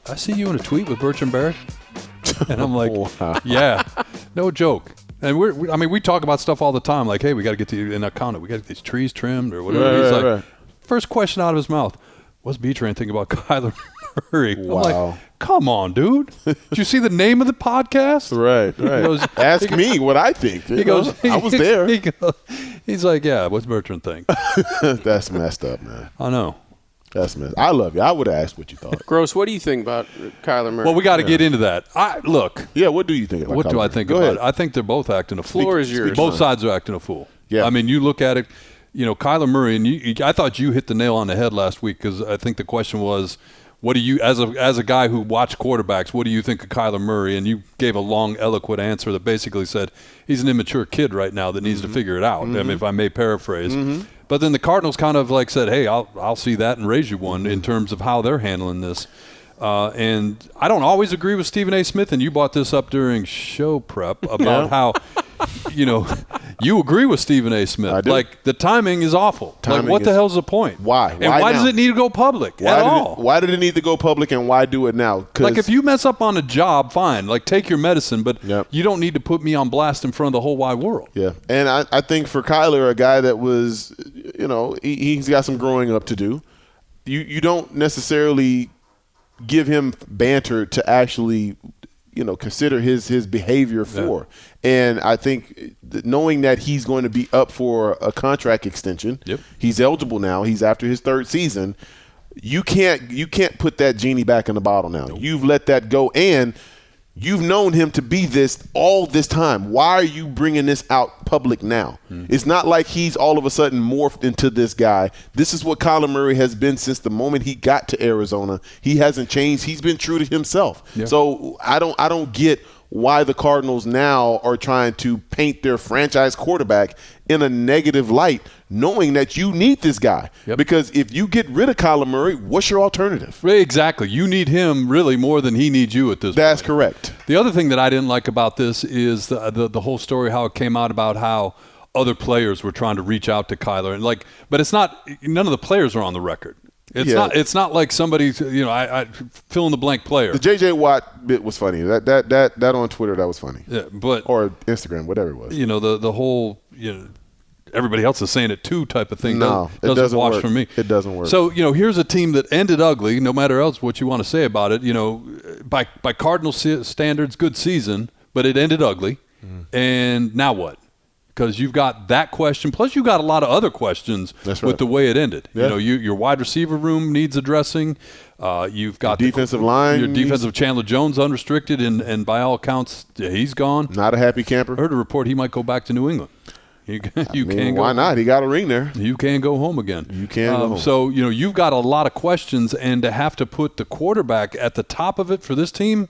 I see you in a tweet with Bertrand Barrett. And I'm like, yeah, no joke. And we talk about stuff all the time. Like, hey, we got to get in our condo. We got to get these trees trimmed or whatever. He's like, first question out of his mouth, what's B-Train thinking about Kyler Murray? Wow. I'm like, come on, dude. Did you see the name of the podcast? Right. He goes, ask me what I think. He goes, I was there. He's like, yeah, what's Bertrand think? That's messed up, man. I know. That's messed up. I love you. I would have asked what you thought. Gross, what do you think about Kyler Murray? Well, we got to get into that. Look. Yeah, what do you think about What Kyler do I Murray? think Go about ahead. it? I think they're both acting a fool. Floor is yours. Both sides are acting a fool. Yeah. I mean, you look at it, Kyler Murray, and I thought you hit the nail on the head last week because I think the question was, what do you, as a guy who watched quarterbacks, what do you think of Kyler Murray? And you gave a long, eloquent answer that basically said he's an immature kid right now that needs to figure it out. I mean, if I may paraphrase. But then the Cardinals kind of like said, hey, I'll see that and raise you one in terms of how they're handling this. And I don't always agree with Stephen A. Smith, and you brought this up during show prep about how, you agree with Stephen A. Smith. I do. Like, the timing is awful. What the hell's the point? Why? And why does it need to go public at all? Why did it need to go public, and why do it now? Like, if you mess up on a job, fine. Like, take your medicine, but you don't need to put me on blast in front of the whole wide world. Yeah, and I think for Kyler, a guy that was, he's got some growing up to do. You don't necessarily give him banter to actually, consider his behavior for. And I think knowing that he's going to be up for a contract extension, he's eligible now. He's after his third season. You can't put that genie back in the bottle now. Nope. You've let that go, and you've known him to be this all this time. Why are you bringing this out public now? It's not like he's all of a sudden morphed into this guy. This is what Kyler Murray has been since the moment he got to Arizona. He hasn't changed. He's been true to himself. So I don't get why the Cardinals now are trying to paint their franchise quarterback in a negative light, knowing that you need this guy. Because if you get rid of Kyler Murray, what's your alternative? Exactly. You need him really more than he needs you at this point. That's correct. The other thing that I didn't like about this is the whole story, how it came out about how other players were trying to reach out to Kyler. And but it's not – none of the players are on the record. It's not like somebody's, I fill in the blank player. The J.J. Watt bit was funny. That on Twitter, that was funny. Yeah, but or Instagram, whatever it was. The whole, everybody else is saying it too type of thing. No, it doesn't wash work for me. It doesn't work. So, here's a team that ended ugly, no matter else what you want to say about it. By Cardinal standards, good season, but it ended ugly. And now what? Because you've got that question, plus you've got a lot of other questions with the way it ended. Your wide receiver room needs addressing. You've got your defensive line. Your defensive Chandler Jones unrestricted, and by all accounts, he's gone. Not a happy camper. I heard a report he might go back to New England. Why not? He got a ring there. You can go home again. You can go home. So, you've got a lot of questions, and to have to put the quarterback at the top of it for this team,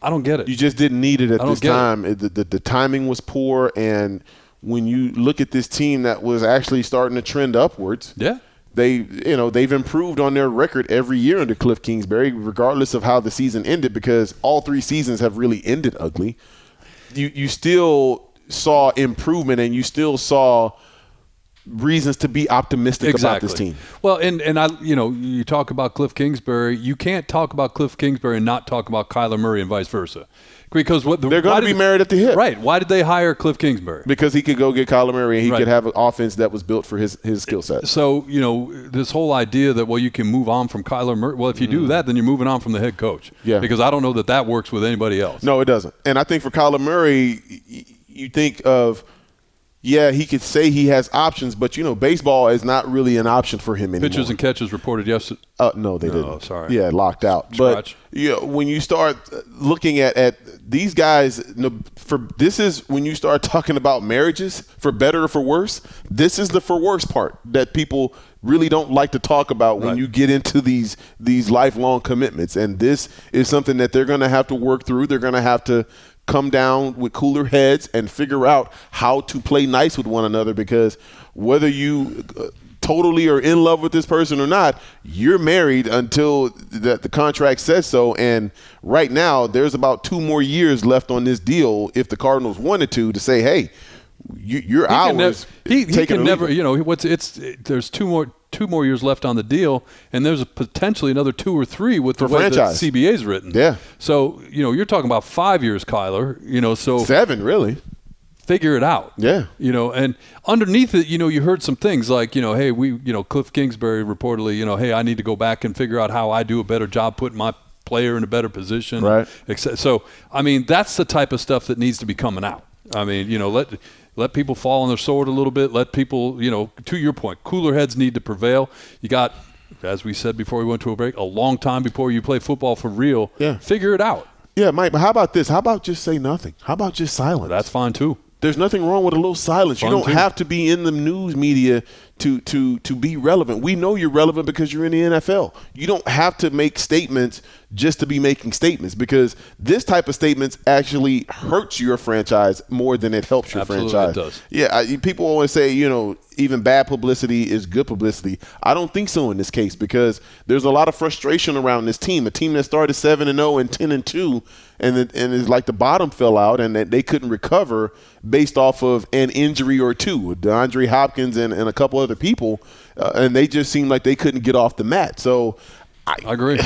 I don't get it. You just didn't need it at this time. The timing was poor, and when you look at this team that was actually starting to trend upwards, they've improved on their record every year under Cliff Kingsbury, regardless of how the season ended, because all three seasons have really ended ugly. You still saw improvement, and you still saw reasons to be optimistic about this team. Well, and I, you talk about Cliff Kingsbury. You can't talk about Cliff Kingsbury and not talk about Kyler Murray and vice versa. Because they're going to be married at the hip. Right. Why did they hire Cliff Kingsbury? Because he could go get Kyler Murray, and he could have an offense that was built for his skill set. So, this whole idea that, you can move on from Kyler Murray. Well, if you do that, then you're moving on from the head coach. Yeah. Because I don't know that works with anybody else. No, it doesn't. And I think for Kyler Murray, you think of, he could say he has options, but, baseball is not really an option for him anymore. Pitchers and catchers reported yesterday. No, they didn't. Oh, sorry. Yeah, locked out. Scratch. But when you start looking at these guys, this is when you start talking about marriages, for better or for worse. This is the for worse part that people really don't like to talk about when you get into these lifelong commitments. And this is something that they're going to have to work through. They're going to have to come down with cooler heads and figure out how to play nice with one another, because whether you totally are in love with this person or not, you're married until the contract says so. And right now, there's about 2 more years left on this deal if the Cardinals wanted to say, hey, you're ours. He can never, there's 2 more years left on the deal, and there's potentially another 2 or 3 with the way that CBA's written. Yeah. So, you're talking about 5 years, Kyler. So 7, really. Figure it out. Yeah. And underneath it, you heard some things like, hey, Cliff Kingsbury reportedly, hey, I need to go back and figure out how I do a better job putting my player in a better position. Right. So, that's the type of stuff that needs to be coming out. Let people fall on their sword a little bit. Let people, to your point, cooler heads need to prevail. You got, as we said before we went to a break, a long time before you play football for real. Yeah. Figure it out. Yeah, Mike, but how about this? How about just say nothing? How about just silence? That's fine, too. There's nothing wrong with a little silence. You don't have to be in the news media to be relevant. We know you're relevant because you're in the NFL. You don't have to make statements just to be making statements, because this type of statements actually hurts your franchise more than it helps your Absolutely, franchise. it does. Yeah, people always say, even bad publicity is good publicity. I don't think so in this case, because there's a lot of frustration around this team. A team that started 7-0 and 10-2, and it's like the bottom fell out and that they couldn't recover based off of an injury or two, DeAndre Hopkins and a couple other people, and they just seemed like they couldn't get off the mat. So I agree.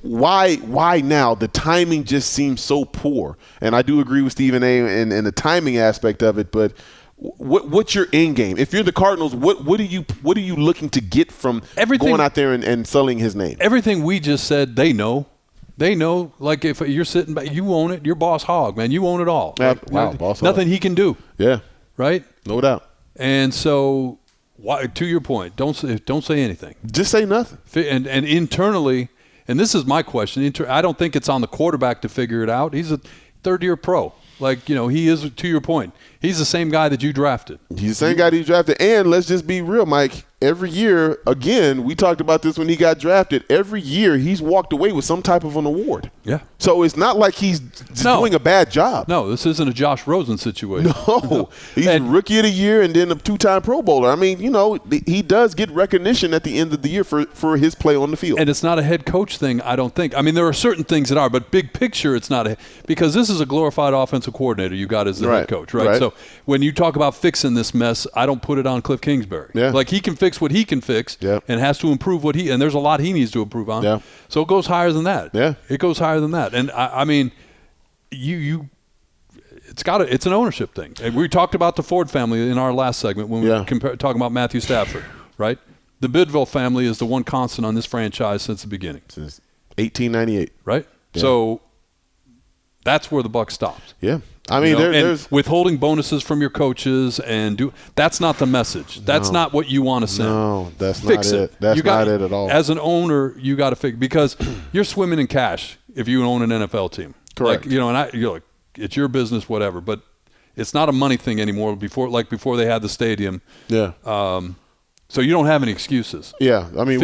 Why now? The timing just seems so poor. And I do agree with Stephen A. and the timing aspect of it, but what's your end game? If you're the Cardinals, what are you looking to get from going out there and selling his name? Everything we just said, they know. They know, like, if you're sitting back, you own it. You're boss hog, man. You own it all. Yeah, Like, boss hog. nothing he can do. Yeah. Right? No doubt. And so, to your point, don't say anything. Just say nothing. And internally, and this is my question, I don't think it's on the quarterback to figure it out. He's a third-year pro. Like, he is, to your point, he's the same guy that you drafted. He's the same guy that you drafted. And let's just be real, Mike. Every year, again, we talked about this when he got drafted. Every year, he's walked away with some type of an award. Yeah. So it's not like he's doing a bad job. No, this isn't a Josh Rosen situation. No. He's Rookie of the Year and then a 2-time Pro Bowler. I mean, he does get recognition at the end of the year for his play on the field. And it's not a head coach thing, I don't think. I mean, there are certain things that are, but big picture, it's not because this is a glorified offensive coordinator you got as the head coach, right? So when you talk about fixing this mess, I don't put it on Cliff Kingsbury. Yeah. Like, he can fix what he can fix and has to improve and there's a lot he needs to improve on. Yeah. So it goes higher than that. Yeah. It goes higher than that. And I mean, it's an ownership thing. And we talked about the Ford family in our last segment when we were talking about Matthew Stafford, right? The Bidwell family is the one constant on this franchise since the beginning. Since 1898. Right? Yeah. So that's where the buck stops. Yeah. I mean, there's withholding bonuses from your coaches that's not the message. That's not what you want to send. No, that's not it. That's not it at all. As an owner, you got to fix, because you're swimming in cash if you own an NFL team. Correct. Like, and you're like, it's your business, whatever. But it's not a money thing anymore. Before they had the stadium. Yeah. So you don't have any excuses. Yeah. I mean,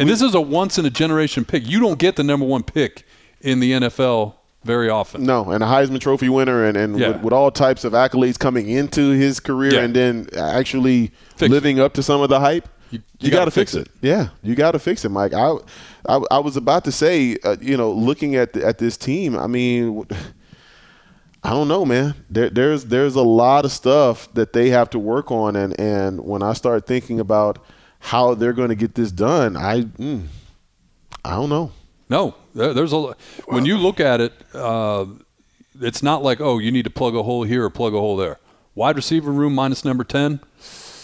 this is a once in a generation pick. You don't get the number one pick in the NFL very often. No, and a Heisman Trophy winner and with all types of accolades coming into his career and then actually living up to some of the hype. You got to fix it. Yeah, you got to fix it, Mike. I was about to say, looking at this team, I mean, I don't know, man. There's a lot of stuff that they have to work on, and when I start thinking about how they're going to get this done, I don't know. No, there's a. When you look at it, it's not like, you need to plug a hole here or plug a hole there. Wide receiver room minus number 10,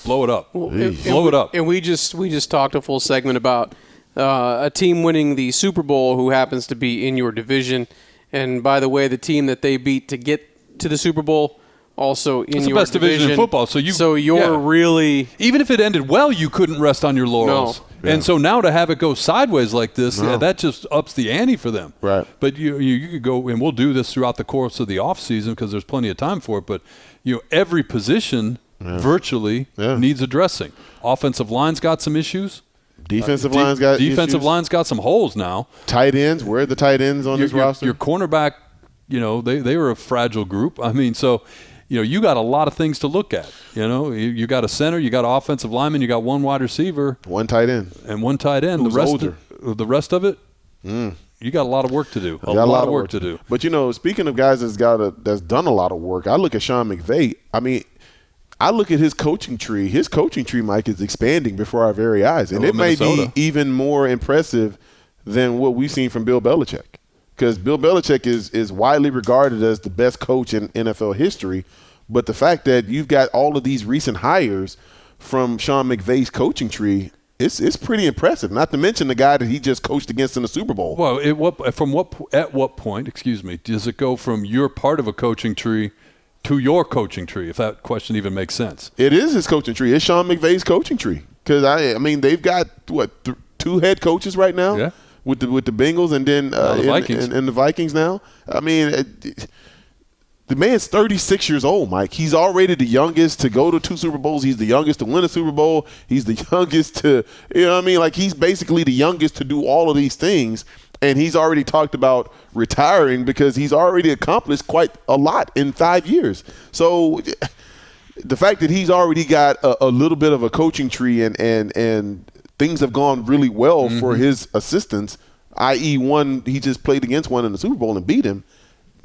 blow it up. Blow it up. And we just talked a full segment about a team winning the Super Bowl who happens to be in your division. And by the way, the team that they beat to get to the Super Bowl also in your best division in football. So you're really, even if it ended well, you couldn't rest on your laurels. No. Yeah. And so now to have it go sideways like this, that just ups the ante for them. Right. But you could go, and we'll do this throughout the course of the offseason because there's plenty of time for it, but every position virtually needs addressing. Offensive line's got some issues. Defensive line's got line's got some holes now. Tight ends, where are the tight ends on this roster? Your cornerback, they were a fragile group. I mean, so you got a lot of things to look at. You got a center, you got an offensive lineman, you got one wide receiver, one tight end, and one tight end. Who's older. The rest of it, you got a lot of work to do. A lot of work to do. But speaking of guys that's done a lot of work, I look at Sean McVay. I mean, I look at his coaching tree. His coaching tree, Mike, is expanding before our very eyes, and it may be even more impressive than what we've seen from Bill Belichick. Because Bill Belichick is widely regarded as the best coach in NFL history. But the fact that you've got all of these recent hires from Sean McVay's coaching tree, it's pretty impressive. Not to mention the guy that he just coached against in the Super Bowl. Well, at what point, does it go from your part of a coaching tree to your coaching tree, if that question even makes sense? It is his coaching tree. It's Sean McVay's coaching tree. Because, I mean, they've got, two head coaches right now? Yeah. With the Bengals and then the Vikings. and the Vikings now. I mean, The man's 36 years old, Mike. He's already the youngest to go to 2 Super Bowls. He's the youngest to win a Super Bowl. He's the youngest to, you know what I mean? Like, he's basically the youngest to do all of these things. And he's already talked about retiring because he's already accomplished quite a lot in 5 years. So the fact that he's already got a little bit of a coaching tree and things have gone really well for his assistants, i.e. one, he just played against one in the Super Bowl and beat him.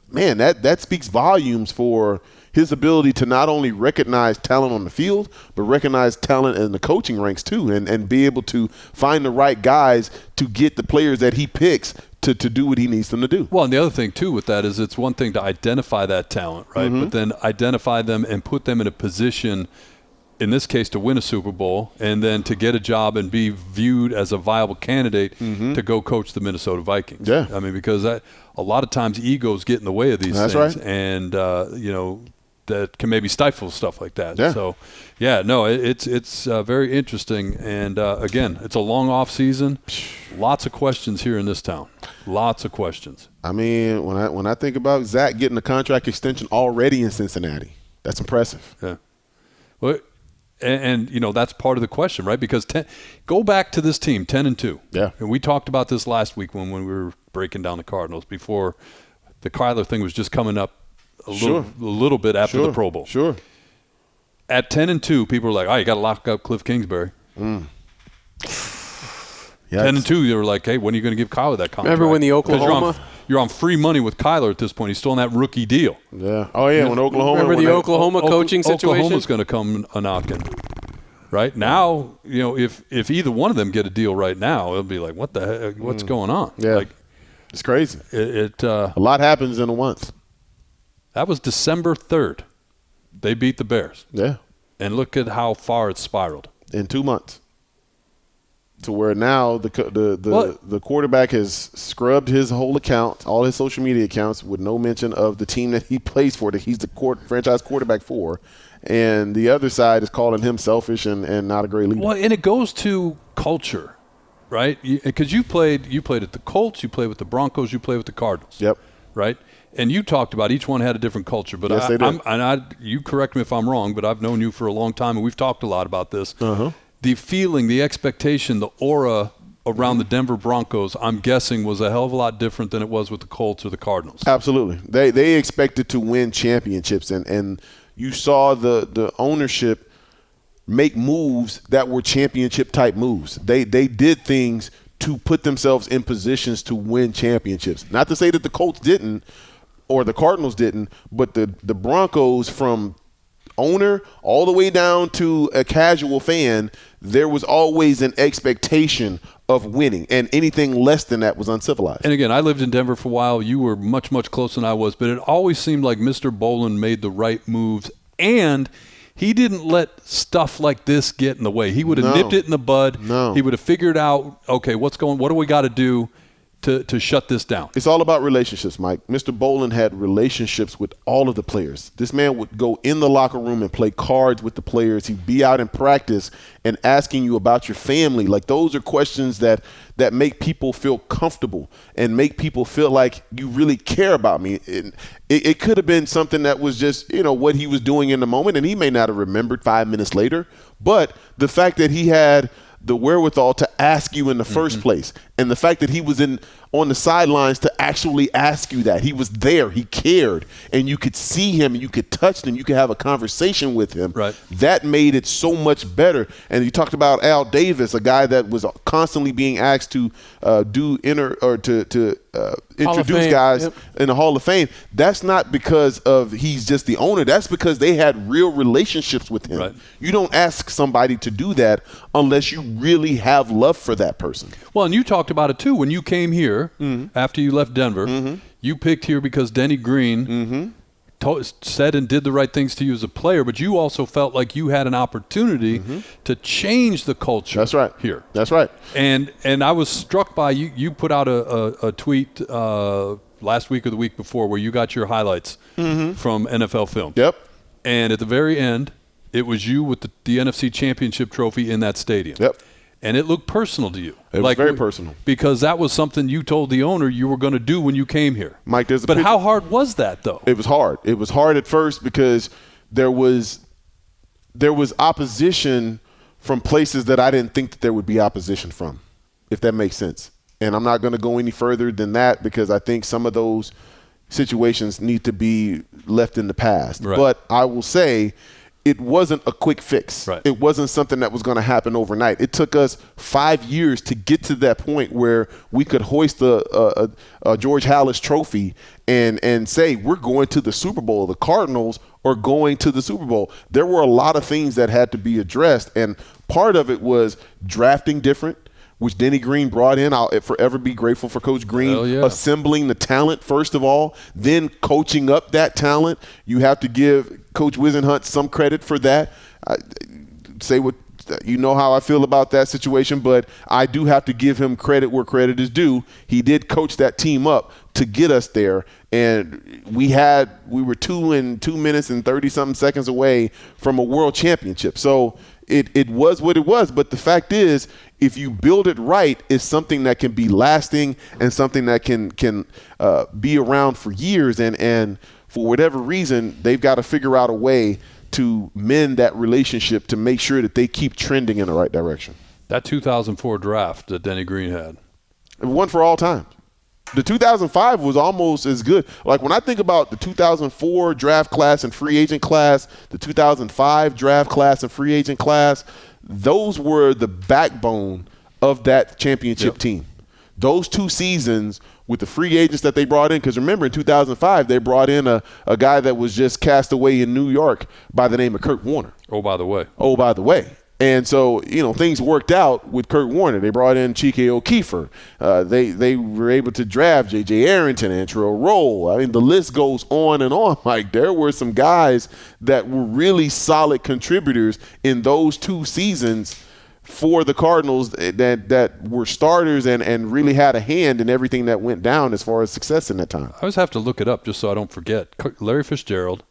Man, that speaks volumes for his ability to not only recognize talent on the field, but recognize talent in the coaching ranks too, and be able to find the right guys to get the players that he picks to do what he needs them to do. Well, and the other thing too with that is it's one thing to identify that talent, right? But then identify them and put them in a position, in this case, to win a Super Bowl, and then to get a job and be viewed as a viable candidate to go coach the Minnesota Vikings. Yeah. I mean, because a lot of times egos get in the way of these things. Right. And, that can maybe stifle stuff like that. Yeah. So, it's very interesting. And, again, it's a long off season. Lots of questions here in this town. Lots of questions. I mean, when I think about Zach getting a contract extension already in Cincinnati, that's impressive. Yeah. Well, and that's part of the question, right? Because go back to this team, 10-2. Yeah. And we talked about this last week when we were breaking down the Cardinals before the Kyler thing was just coming up a little bit after the Pro Bowl. Sure. At 10-2, people were like, "Oh, you got to lock up Cliff Kingsbury." 10-2, they were like, "Hey, when are you going to give Kyler that contract?" Remember when the Oklahoma? You're on free money with Kyler at this point. He's still in that rookie deal. Yeah. Oh yeah. When Oklahoma. Remember the Oklahoma coaching situation? Oklahoma's going to come a knocking. Right now, if either one of them get a deal right now, it'll be like, what the heck? What's going on? Yeah. Like, it's crazy. A lot happens in a month. That was December 3rd. They beat the Bears. Yeah. And look at how far it's spiraled. In 2 months. To where now the quarterback has scrubbed his whole account, all his social media accounts, with no mention of the team that he plays for, that he's the franchise quarterback for. And the other side is calling him selfish and not a great leader. Well, and it goes to culture, right? Because you played at the Colts, you played with the Broncos, you played with the Cardinals. Yep. Right? And you talked about each one had a different culture. But yes, they did. You correct me if I'm wrong, but I've known you for a long time, and we've talked a lot about this. The feeling, the expectation, the aura around the Denver Broncos, I'm guessing, was a hell of a lot different than it was with the Colts or the Cardinals. Absolutely. They expected to win championships, and you saw the ownership make moves that were championship-type moves. They did things to put themselves in positions to win championships. Not to say that the Colts didn't or the Cardinals didn't, but the Broncos, from owner all the way down to a casual fan, there was always an expectation of winning, and anything less than that was uncivilized. And again, I lived in Denver for a while. You were much, much closer than I was, but it always seemed like Mr. Bolin made the right moves, and he didn't let stuff like this get in the way. He would have nipped it in the bud. No. He would have figured out, okay, what do we got to do to shut this down? It's all about relationships, Mike. Mr. Bolin had relationships with all of the players. This man would go in the locker room and play cards with the players. He'd be out in practice and asking you about your family. Like, those are questions that make people feel comfortable and make people feel like you really care about me. It could have been something that was just, what he was doing in the moment, and he may not have remembered 5 minutes later. But the fact that he had the wherewithal to ask you in the first place, and the fact that he was on the sidelines to actually ask you that. He was there. He cared. And you could see him, and you could touch him, you could have a conversation with him. Right. That made it so much better. And you talked about Al Davis, a guy that was constantly being asked to introduce guys in the Hall of Fame. That's not because of he's just the owner. That's because they had real relationships with him. Right. You don't ask somebody to do that unless you really have love for that person. Well, and you talked about it too when you came here after you left Denver. You picked here because Denny Green said and did the right things to you as a player, but you also felt like you had an opportunity to change the culture. That's right. Here. That's right. And I was struck by you put out a tweet last week or the week before where you got your highlights from NFL Film. Yep. And at the very end, it was you with the NFC Championship trophy in that stadium. Yep. and it looked personal to you. It was very personal. Because that was something you told the owner you were going to do when you came here. Mike, there's a But picture. how hard was that, though? It was hard. It was hard at first because there was opposition from places that I didn't think that there would be opposition from, if that makes sense. And I'm not going to go any further than that because I think some of those situations need to be left in the past. Right. But I will say it wasn't a quick fix. Right. It wasn't something that was going to happen overnight. It took us 5 years to get to that point where we could hoist a George Halas trophy and say we're going to the Super Bowl. The Cardinals are going to the Super Bowl. There were a lot of things that had to be addressed, and part of it was drafting different, which Denny Green brought in. I'll forever be grateful for Coach Green assembling the talent, first of all, then coaching up that talent. You have to give Coach Wisenhunt some credit for that. Say what you know how I feel about that situation, but I do have to give him credit where credit is due. He did coach that team up to get us there, and we were 2 minutes and 30-something seconds away from a world championship. So it was what it was, but the fact is, if you build it right, it's something that can be lasting and something that can be around for years. And for whatever reason, they've got to figure out a way to mend that relationship to make sure that they keep trending in the right direction. That 2004 draft that Denny Green had. One for all time. The 2005 was almost as good. Like when I think about the 2004 draft class and free agent class, the 2005 draft class and free agent class, those were the backbone of that championship team. Those 2 seasons with the free agents that they brought in, because remember in 2005 they brought in a guy that was just cast away in New York by the name of Kurt Warner. Oh, by the way. And so, things worked out with Kurt Warner. They brought in Chike O'Keefer. They were able to draft J.J. Arrington, Antrell Roll. I mean, the list goes on and on. Like, there were some guys that were really solid contributors in those 2 seasons for the Cardinals that were starters and really had a hand in everything that went down as far as success in that time. I always have to look it up just so I don't forget. Larry Fitzgerald,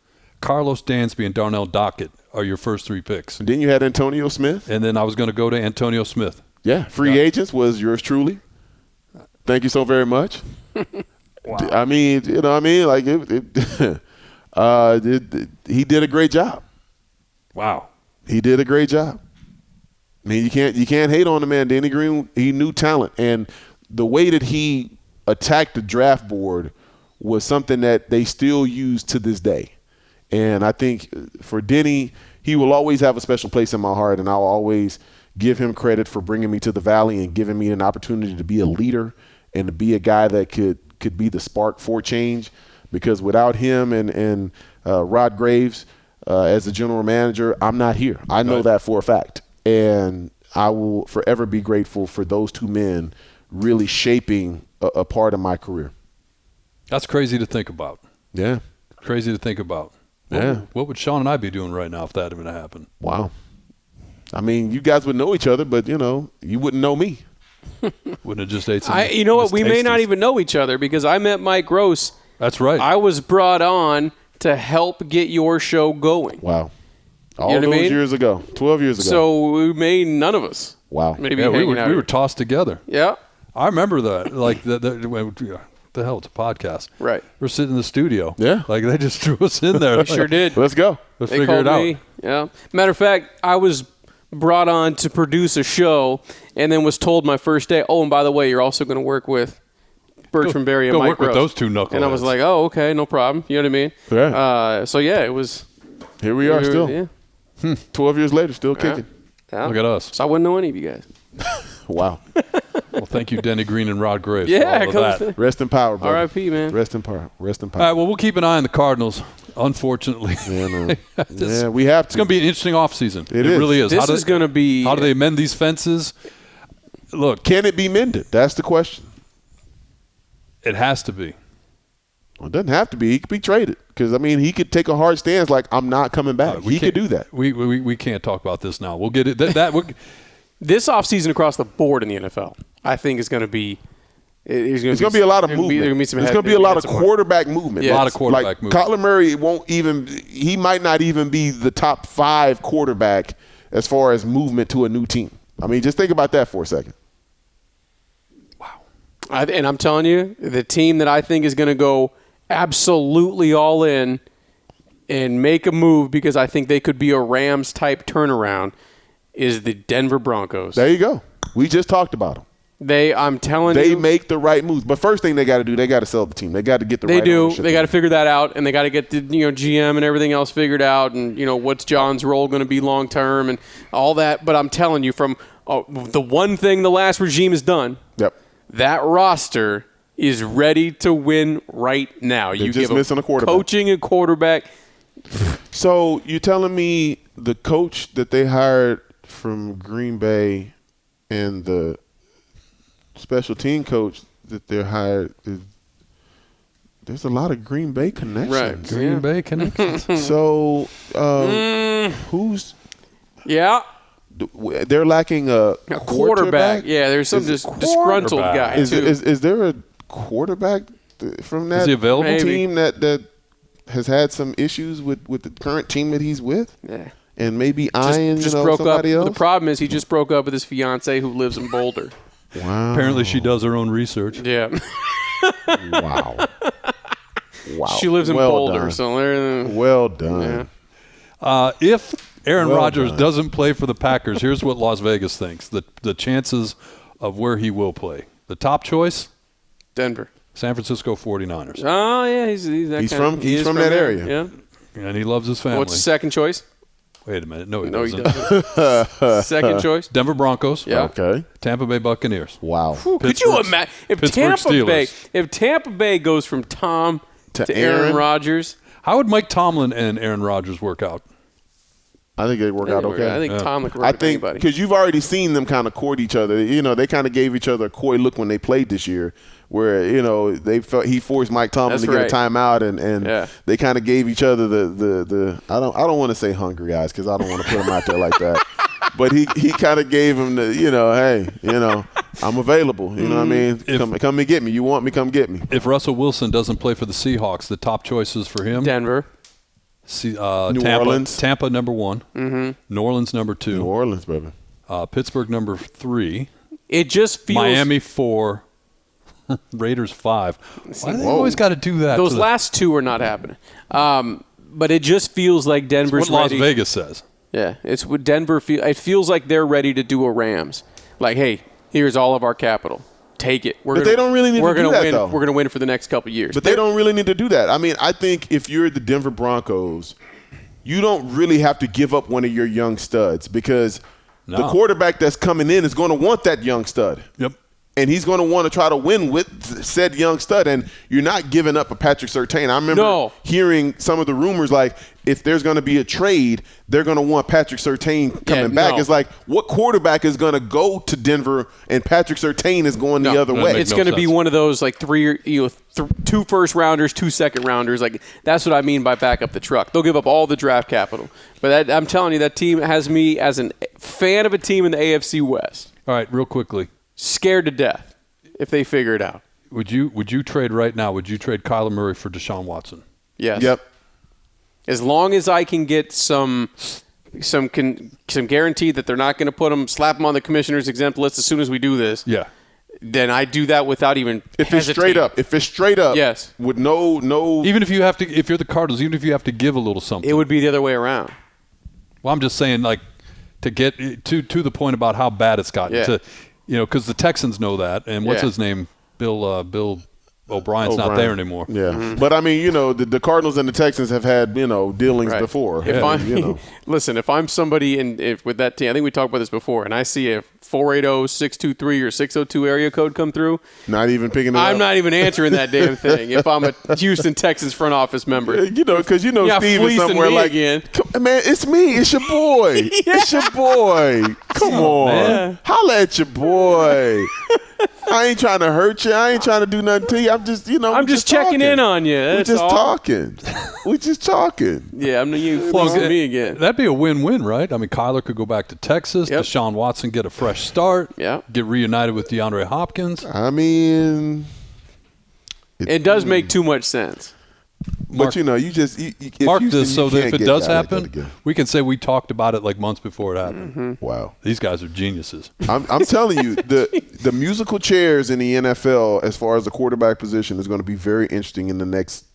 Carlos Dansby, and Darnell Dockett are your first 3 picks. And then you had Antonio Smith. And then I was going to go to Antonio Smith. Yeah, free agents was yours truly. Thank you so very much. Wow. I mean, like he did a great job. Wow. He did a great job. I mean, you can't hate on the man. Danny Green, he knew talent, and the way that he attacked the draft board was something that they still use to this day. And I think for Denny, he will always have a special place in my heart, and I'll always give him credit for bringing me to the Valley and giving me an opportunity to be a leader and to be a guy that could be the spark for change. Because without him and Rod Graves as the general manager, I'm not here. I know that for a fact. And I will forever be grateful for those 2 men really shaping a part of my career. That's crazy to think about. Yeah. Crazy to think about. Yeah. What would Sean and I be doing right now if that had happened? Wow. I mean, you guys would know each other, but, you wouldn't know me. Wouldn't have just ate some. You know what? We may not even know each other because I met Mike Grose. That's right. I was brought on to help get your show going. Wow. All those years ago, 12 years ago. So none of us. Wow. Maybe we were tossed together. Yeah. I remember that. Like the hell, it's a podcast. Right. We're sitting in the studio. Yeah. Like they just threw us in there. They sure did. Let's go. Let's figure it out. Me. Yeah. Matter of fact, I was brought on to produce a show and then was told my first day, oh, and by the way, you're also going to work with Bertram Berry and Mike Grose. Go work with those 2 knuckleheads. And I was like, oh, okay, no problem. You know what I mean? Yeah. It was. Here we are still. Yeah. 12 years later, still kicking. Yeah. Look at us. So I wouldn't know any of you guys. Wow. Well, thank you, Denny Green and Rod Graves. Yeah, for all of that. Rest in power, brother. R.I.P., man. Rest in power. Rest in power. All right, well, we'll keep an eye on the Cardinals, unfortunately. Yeah, no. Yeah, we have to. It's going to be an interesting offseason. It is. really is. This is going to be. How do they mend these fences? Look. Can it be mended? That's the question. It has to be. Well, it doesn't have to be. He could be traded. Because, I mean, he could take a hard stance like, I'm not coming back. He could do that. We can't talk about this now. We'll get it. This offseason across the board in the NFL, I think, is going to be There's going to be a lot of movement. There's going to be a lot of quarterback movement. Yeah, a lot of quarterback movement. Kyler Murray he might not even be the top 5 quarterback as far as movement to a new team. I mean, just think about that for a second. And I'm telling you, the team that I think is going to go absolutely all in and make a move because I think they could be a Rams-type turnaround is the Denver Broncos. There you go. We just talked about them. I'm telling you. They make the right moves. But first thing they got to do, they got to sell the team. They got to get the right ownership. They got to figure that out, and they got to get the GM and everything else figured out, and what's John's role going to be long term and all that. But I'm telling you, from the one thing the last regime has done, that roster is ready to win right now. They're just missing a quarterback. Coaching a quarterback. So you're telling me the coach that they hired from Green Bay and the special team coach that they hired, there's a lot of Green Bay connections. Right. Green Bay connections. So who's – Yeah. They're lacking a quarterback. Yeah, there's some disgruntled guy. Is there a quarterback from that team that has had some issues with the current team that he's with? Yeah. And maybe eyeing just broke somebody up. else? The problem is he just broke up with his fiance who lives in Boulder. Wow. Apparently she does her own research. Yeah. Wow. She lives in Boulder. Done. So well done. Yeah. If Aaron Rodgers doesn't play for the Packers, here's what Las Vegas thinks. The chances of where he will play. The top choice? Denver. San Francisco 49ers. Oh, yeah. He's from that area. Yeah. And he loves his family. What's the second choice? Wait a minute. No, he he doesn't. doesn't. Second choice? Denver Broncos. Yeah. Okay. Tampa Bay Buccaneers. Wow. Could you imagine Steelers. if Tampa Bay goes from Tom to Aaron Rodgers? How would Mike Tomlin and Aaron Rodgers work out? I think they work out okay. I think Tomlin could work I with think anybody. because you've already seen them kind of court each other. They kind of gave each other a coy look when they played this year, where they felt he forced Mike Tomlin to get a timeout, and they kind of gave each other the I don't want to say hungry eyes because I don't want to put him out there like that, but he kind of gave him the hey I'm available. You know what I mean? Come and get me. You want me? Come get me. If Russell Wilson doesn't play for the Seahawks, the top choices for him: Denver. New Orleans. Tampa number 1. Mm-hmm. New Orleans number 2. New Orleans, baby. Pittsburgh number 3. It just feels Miami 4. Raiders 5. Why do they always got to do that? Those last two are not happening. But it just feels like Denver's what Las ready. Vegas says. Yeah, it's what Denver feel. It feels like they're ready to do a Rams. Like, hey, here's all of our capital. Take it. They don't really need to do that, though. We're going to win for the next couple of years. But they don't really need to do that. I mean, I think if you're the Denver Broncos, you don't really have to give up one of your young studs because the quarterback that's coming in is going to want that young stud. Yep. And he's going to want to try to win with said young stud. And you're not giving up a Patrick Surtain. I remember hearing some of the rumors like if there's going to be a trade, they're going to want Patrick Surtain coming back. It's like what quarterback is going to go to Denver and Patrick Surtain is going the other way? It's going to be one of those like 2 first-rounders, 2 second-rounders. Like that's what I mean by back up the truck. They'll give up all the draft capital. But I'm telling you, that team has me as a fan of a team in the AFC West. All right, real quickly. Scared to death if they figure it out. Would you trade right now? Would you trade Kyler Murray for Deshaun Watson? Yes. Yep. As long as I can get some guarantee that they're not going to slap him on the commissioner's exempt list as soon as we do this. Yeah. Then I do that without even If it's straight up. Yes. With no. Even if you're the Cardinals, even if you have to give a little something. It would be the other way around. Well, I'm just saying, like, to get to the point about how bad it's gotten. Yeah. Because the Texans know that, and what's his name? Bill O'Brien's not there anymore. Yeah, but I mean, the Cardinals and the Texans have had dealings before. Listen, if I'm somebody with that team, I think we talked about this before, and I see a 480-623 or 602 area code come through, not even picking it up. I'm not even answering that damn thing. If I'm a Houston Texans front office member, because Steve is somewhere like, again. Man, it's me, it's your boy, it's your boy. Come on, man. Holla at your boy. I ain't trying to hurt you. I ain't trying to do nothing to you. I'm just, I'm just checking in on you. We're just talking. We're just talking. Yeah, I'm you fleecing me again. That'd be a win-win, right? I mean, Kyler could go back to Texas. Yep. Deshaun Watson get a fresh start. Yeah. Get reunited with DeAndre Hopkins. I mean, it does make too much sense. But you mark Houston, this so that if it does happen, like we can say we talked about it like months before it happened. Mm-hmm. Wow, these guys are geniuses. I'm telling you, the musical chairs in the NFL as far as the quarterback position is going to be very interesting in the next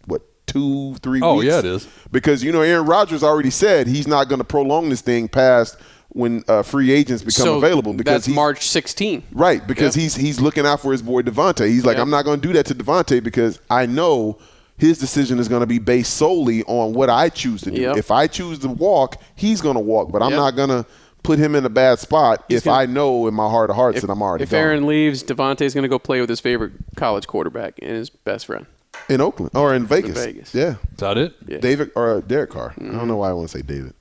2-3 weeks. Oh yeah, it is, because Aaron Rodgers already said he's not going to prolong this thing past when free agents become available. Because that's March 16th. Right, because he's looking out for his boy Devontae. He's like, I'm not going to do that to Devontae because I know his decision is going to be based solely on what I choose to do. Yep. If I choose to walk, he's going to walk, but I'm not going to put him in a bad spot I know in my heart of hearts that I'm already If gone. Aaron leaves, Devontae's going to go play with his favorite college quarterback and his best friend. In Oakland or in Vegas. Yeah. Is that it? Yeah. David or Derek Carr. I don't know why I want to say David.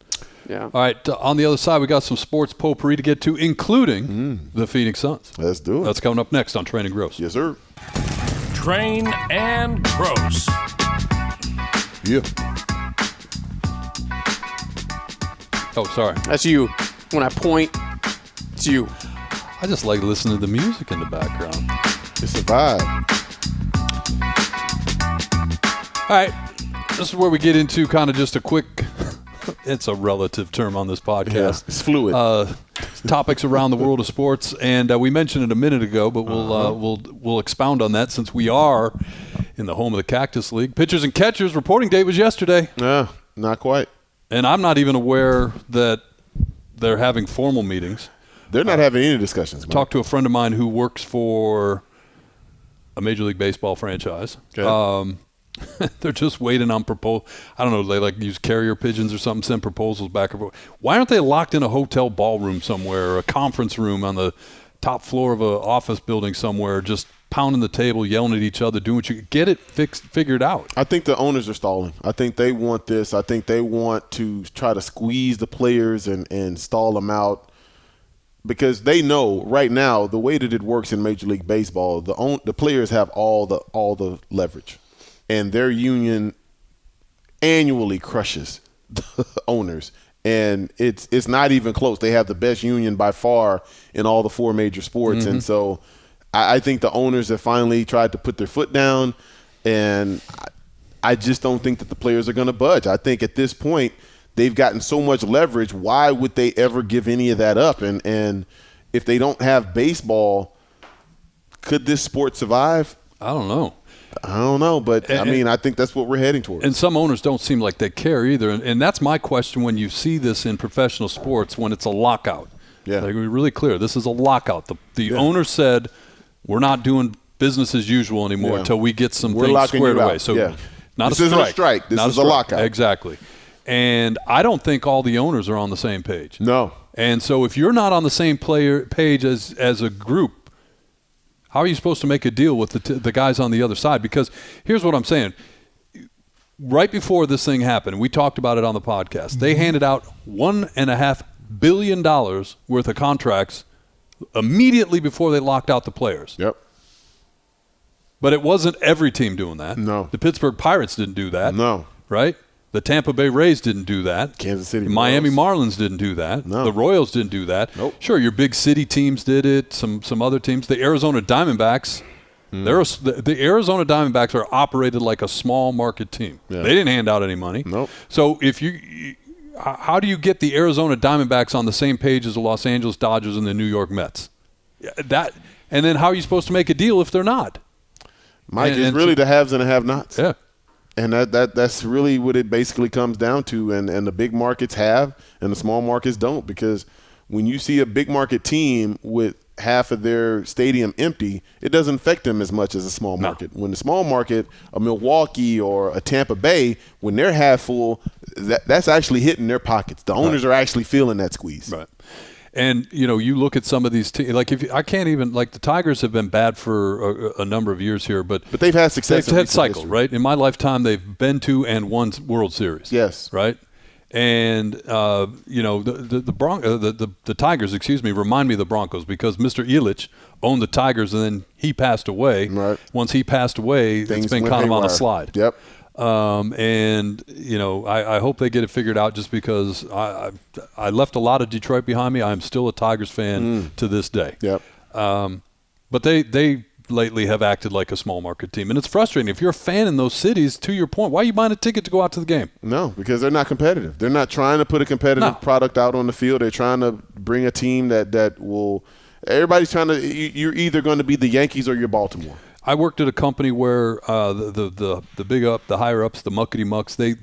Yeah. All right, on the other side, we got some sports potpourri to get to, including the Phoenix Suns. Let's do it. That's coming up next on Train and Grose. Yes, sir. Train and Grose. Yeah. Oh, sorry. That's you. When I point, it's you. I just like listening to the music in the background. It's a vibe. All right, this is where we get into kind of just a quick, it's a relative term on this podcast. Yeah, it's fluid. Topics around the world of sports, and we mentioned it a minute ago, but we'll expound on that since we are in the home of the Cactus League. Pitchers and catchers reporting date was yesterday. No, not quite. And I'm not even aware that they're having formal meetings. They're not having any discussions. Talked to a friend of mine who works for a Major League Baseball franchise. Okay. They're just waiting on proposal. I don't know. They like use carrier pigeons or something, send proposals back and forth. Why aren't they locked in a hotel ballroom somewhere, or a conference room on the top floor of an office building somewhere, just pounding the table, yelling at each other, doing what you get it figured out? I think the owners are stalling. I think they want this. I think they want to try to squeeze the players and stall them out, because they know right now the way that it works in Major League Baseball, the players have all the leverage. And their union annually crushes the owners. And it's not even close. They have the best union by far in all the 4 major sports. Mm-hmm. And so I think the owners have finally tried to put their foot down. And I just don't think that the players are going to budge. I think at this point they've gotten so much leverage. Why would they ever give any of that up? And if they don't have baseball, could this sport survive? I don't know. But I think that's what we're heading towards. And some owners don't seem like they care either. And that's my question when you see this in professional sports, when it's a lockout. Yeah. Like, we're really clear. This is a lockout. The owner said, we're not doing business as usual anymore until we get some things squared away. So not this a strike. Isn't a strike. This is a lockout. Exactly. And I don't think all the owners are on the same page. No. And so if you're not on the same page as a group, how are you supposed to make a deal with the guys on the other side? Because here's what I'm saying. Right before this thing happened, we talked about it on the podcast. They handed out $1.5 billion worth of contracts immediately before they locked out the players. Yep. But it wasn't every team doing that. No. The Pittsburgh Pirates didn't do that. No. Right? The Tampa Bay Rays didn't do that. Kansas City Miami Royals. Marlins didn't do that. No. The Royals didn't do that. Nope. Sure, your big city teams did it. Some other teams. The Arizona Diamondbacks. The Arizona Diamondbacks are operated like a small market team. Yeah. They didn't hand out any money. Nope. So how do you get the Arizona Diamondbacks on the same page as the Los Angeles Dodgers and the New York Mets? And then how are you supposed to make a deal if they're not? Mike, it's really the haves and the have-nots. Yeah. And that's really what it basically comes down to. And the big markets have and the small markets don't, because when you see a big market team with half of their stadium empty, it doesn't affect them as much as a small market. When the small market, a Milwaukee or a Tampa Bay, when they're half full, that's actually hitting their pockets. The owners are actually feeling that squeeze. Right. And, you look at some of these teams, like I can't even, like the Tigers have been bad for a number of years here, but they've had success. They've had cycles, right? In my lifetime, they've been to and won World Series. Yes. Right? And, the Tigers, remind me of the Broncos, because Mr. Ilitch owned the Tigers and then he passed away. Right. Once he passed away, it's been kind of on a slide. Yep. I hope they get it figured out, just because I left a lot of Detroit behind me. I'm still a Tigers fan to this day. Yep. But they lately have acted like a small market team. And it's frustrating. If you're a fan in those cities, to your point, why are you buying a ticket to go out to the game? No, because they're not competitive. They're not trying to put a competitive product out on the field. They're trying to bring a team that will – everybody's trying to – you're either going to be the Yankees or you're Baltimore. I worked at a company where the higher ups, the muckety mucks, they,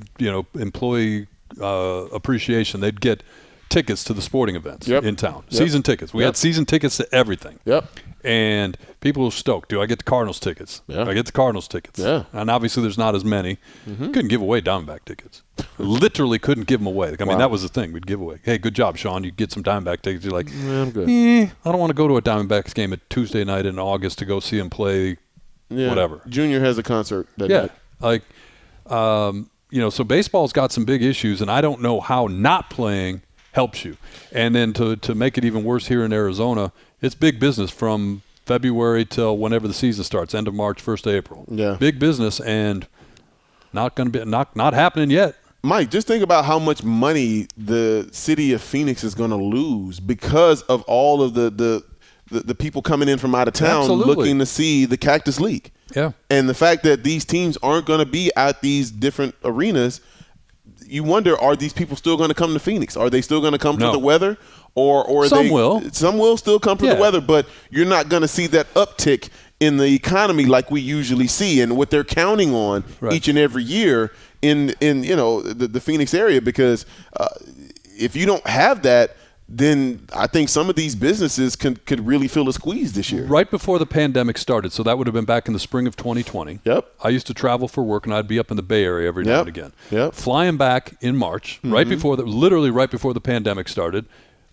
employee appreciation, they'd get tickets to the sporting events in town. Yep. Season tickets. We had season tickets to everything. Yep. And people were stoked. Do I get the Cardinals tickets? Yeah. I get the Cardinals tickets. Yeah. And obviously there's not as many. Couldn't give away Diamondback tickets. Literally couldn't give them away. I mean, that was the thing. We'd give away. Hey, good job, Sean. You get some Diamondback tickets. You're like, I'm good. I don't want to go to a Diamondbacks game at Tuesday night in August to go see them play whatever. Junior has a concert that night. So baseball's got some big issues, and I don't know how not playing helps you. And then to make it even worse here in Arizona, it's big business from February till whenever the season starts, end of March, 1st of April. Yeah. Big business, and not going to be not happening yet. Mike, just think about how much money the city of Phoenix is going to lose because of all of the people coming in from out of town looking to see the Cactus League. Yeah. And the fact that these teams aren't going to be at these different arenas, you wonder, are these people still going to come to Phoenix? Are they still going to come for the weather? Or some will. Some will still come for the weather, but you're not going to see that uptick in the economy like we usually see and what they're counting on each and every year in the Phoenix area, because if you don't have that, then I think some of these businesses could really feel a squeeze this year. Right before the pandemic started, so that would have been back in the spring of 2020. Yep. I used to travel for work, and I'd be up in the Bay Area every now and again. Yep. Flying back in March, literally right before the pandemic started,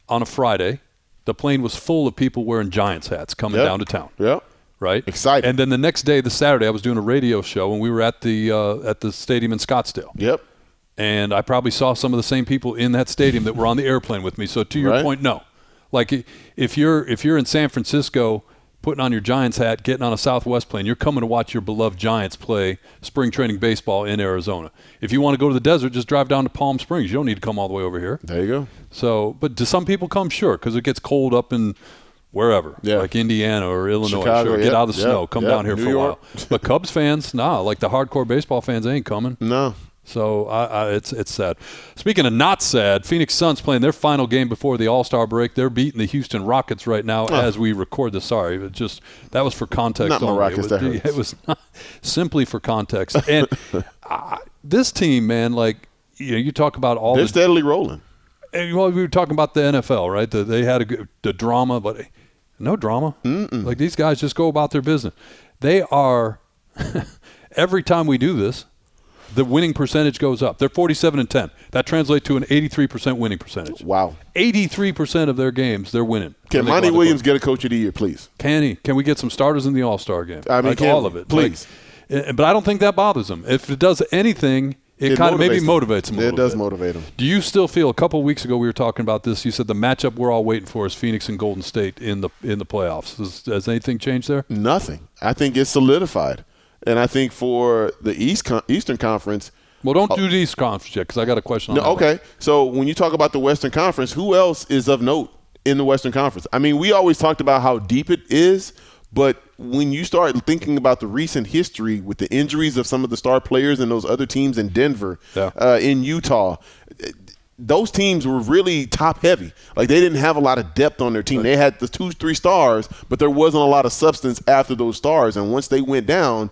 on a Friday, the plane was full of people wearing Giants hats coming down to town. Yep. Right? Excited. And then the next day, the Saturday, I was doing a radio show, and we were at the stadium in Scottsdale. Yep. And I probably saw some of the same people in that stadium that were on the airplane with me. So to your point, no. Like if you're in San Francisco putting on your Giants hat, getting on a Southwest plane, you're coming to watch your beloved Giants play spring training baseball in Arizona. If you want to go to the desert, just drive down to Palm Springs. You don't need to come all the way over here. There you go. So, but do some people come? Sure, because it gets cold up in wherever, like Indiana or Illinois. Chicago, get out of the snow. Come down here New for York. a while. But Cubs fans, like the hardcore baseball fans, they ain't coming. No. So it's sad. Speaking of not sad, Phoenix Suns playing their final game before the All-Star break. They're beating the Houston Rockets right now as we record this. Sorry, but that was for context. Not my Rockets. It was not, simply for context. And this team, man, you talk about all. They're steadily rolling. And, we were talking about the NFL, right? They had the drama, but no drama. Like these guys just go about their business. They are every time we do this, the winning percentage goes up. They're 47-10. That translates to an 83% winning percentage. Wow. 83% of their games, they're winning. Can Monty Williams get a Coach of the Year, please? Can he? Can we get some starters in the All-Star game? I mean, all of it. Please. But I don't think that bothers him. If it does anything, it kind of maybe motivates him a little bit. It does motivate him. Do you still feel, a couple of weeks ago we were talking about this, you said the matchup we're all waiting for is Phoenix and Golden State in the playoffs. Has anything changed there? Nothing. I think it's solidified. And I think for the Eastern Conference – well, don't do the East Conference yet, because I got a question on that. Okay. So when you talk about the Western Conference, who else is of note in the Western Conference? I mean, we always talked about how deep it is, but when you start thinking about the recent history with the injuries of some of the star players and those other teams in Denver, in Utah, those teams were really top heavy. Like, they didn't have a lot of depth on their team. They had the 2-3 stars, but there wasn't a lot of substance after those stars. And once they went down,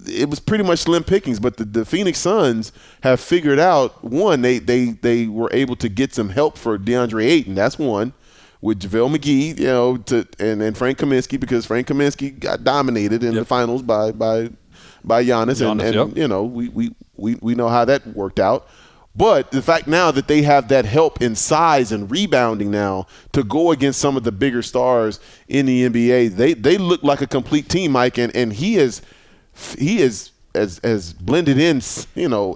it was pretty much slim pickings. But the Phoenix Suns have figured out, one, they were able to get some help for DeAndre Ayton. That's one. With JaVale McGee, and Frank Kaminsky, because Frank Kaminsky got dominated in the finals by Giannis, and we know how that worked out. But the fact now that they have that help in size and rebounding now to go against some of the bigger stars in the NBA, they look like a complete team, Mike, and he is as blended in,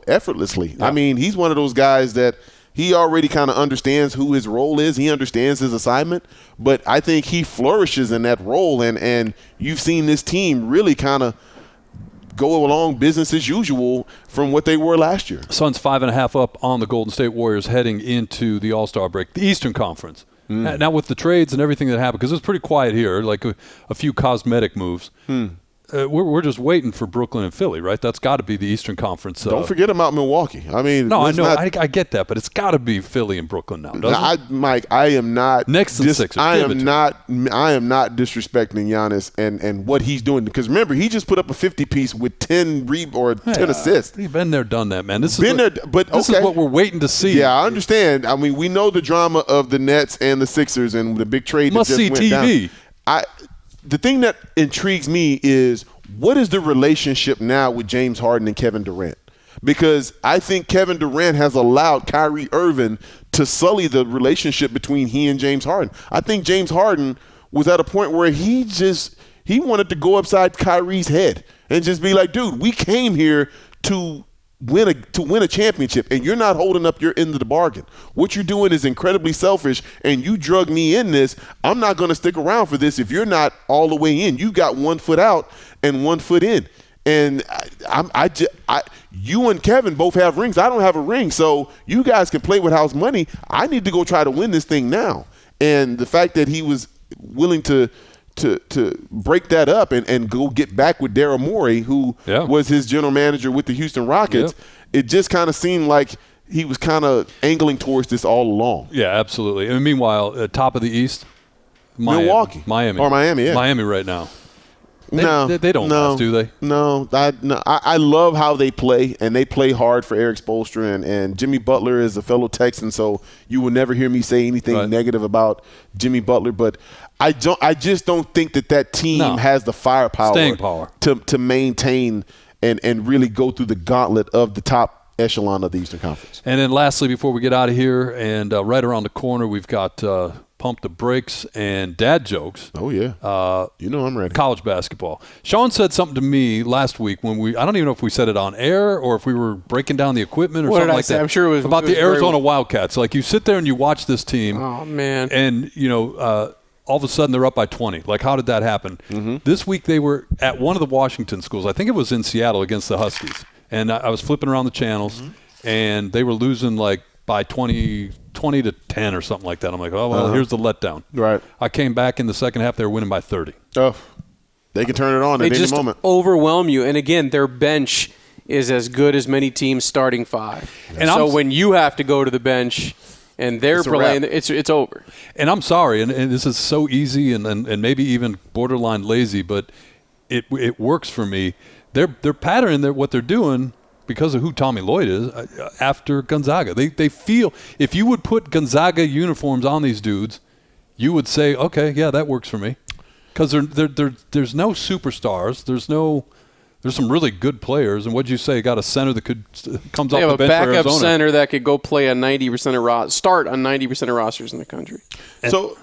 effortlessly. Yeah. I mean, he's one of those guys that he already kind of understands who his role is. He understands his assignment, but I think he flourishes in that role, and you've seen this team really kind of go along business as usual from what they were last year. Suns 5.5 up on the Golden State Warriors heading into the All-Star break. The Eastern Conference. Now with the trades and everything that happened, because it was pretty quiet here, like a few cosmetic moves. We're just waiting for Brooklyn and Philly, right? That's got to be the Eastern Conference. Don't forget about Milwaukee. I mean, no, I know, I get that, but it's got to be Philly and Brooklyn now, doesn't it? Mike, I am not next to Sixers. I am not disrespecting Giannis and what he's doing, because remember, he just put up a 50-piece with 10 assists. He's been there, done that, man. This is this is what we're waiting to see. Yeah, I understand. I mean, we know the drama of the Nets and the Sixers and the big trade Must that just see went TV. down. The thing that intrigues me is, what is the relationship now with James Harden and Kevin Durant? Because I think Kevin Durant has allowed Kyrie Irving to sully the relationship between he and James Harden. I think James Harden was at a point where he wanted to go upside Kyrie's head and just be like, dude, we came here to win a championship, and you're not holding up your end of the bargain. What you're doing is incredibly selfish, and you drug me in this. I'm not going to stick around for this if you're not all the way in. You got 1 foot out and 1 foot in. And you and Kevin both have rings. I don't have a ring, so you guys can play with house money. I need to go try to win this thing now. And the fact that he was willing to break that up and go get back with Daryl Morey, who was his general manager with the Houston Rockets, it just kind of seemed like he was kind of angling towards this all along. Yeah, absolutely. And meanwhile, top of the East, Milwaukee. Miami. Or Miami, yeah. Miami right now. They don't no, last, do they? No. I love how they play, and they play hard for Eric Spoelstra, and Jimmy Butler is a fellow Texan, so you will never hear me say anything negative about Jimmy Butler. But I just don't think that team has the staying power to maintain and really go through the gauntlet of the top echelon of the Eastern Conference. And then lastly, before we get out of here, and right around the corner, we've got Pump the Brakes and dad jokes. Oh, yeah. I'm ready. College basketball. Sean said something to me last week when I don't even know if we said it on air or if we were breaking down the equipment or something like that. I'm sure it was about the Arizona Wildcats. Like, you sit there and you watch this team. Oh, man. And, all of a sudden they're up by 20. Like, how did that happen? Mm-hmm. This week they were at one of the Washington schools. I think it was in Seattle against the Huskies. And I was flipping around the channels, and they were losing like by 20 to 10 or something like that. I'm like, oh, well, here's the letdown. Right. I came back in the second half. They were winning by 30. Oh, they can turn it on at any moment. They just overwhelm you. And, again, their bench is as good as many teams starting five. And so when you have to go to the bench and they're playing, it's over. And I'm sorry, and this is so easy and maybe even borderline lazy, but it works for me. They're patterning what they're doing because of who Tommy Lloyd is after Gonzaga. They feel if you would put Gonzaga uniforms on these dudes, you would say, okay, yeah, that works for me. Because there's no superstars. There's some really good players. And what'd you say? Got a center that comes off the bench for Arizona. They have a backup center that could go play on 90% start on 90% of rosters in the country. So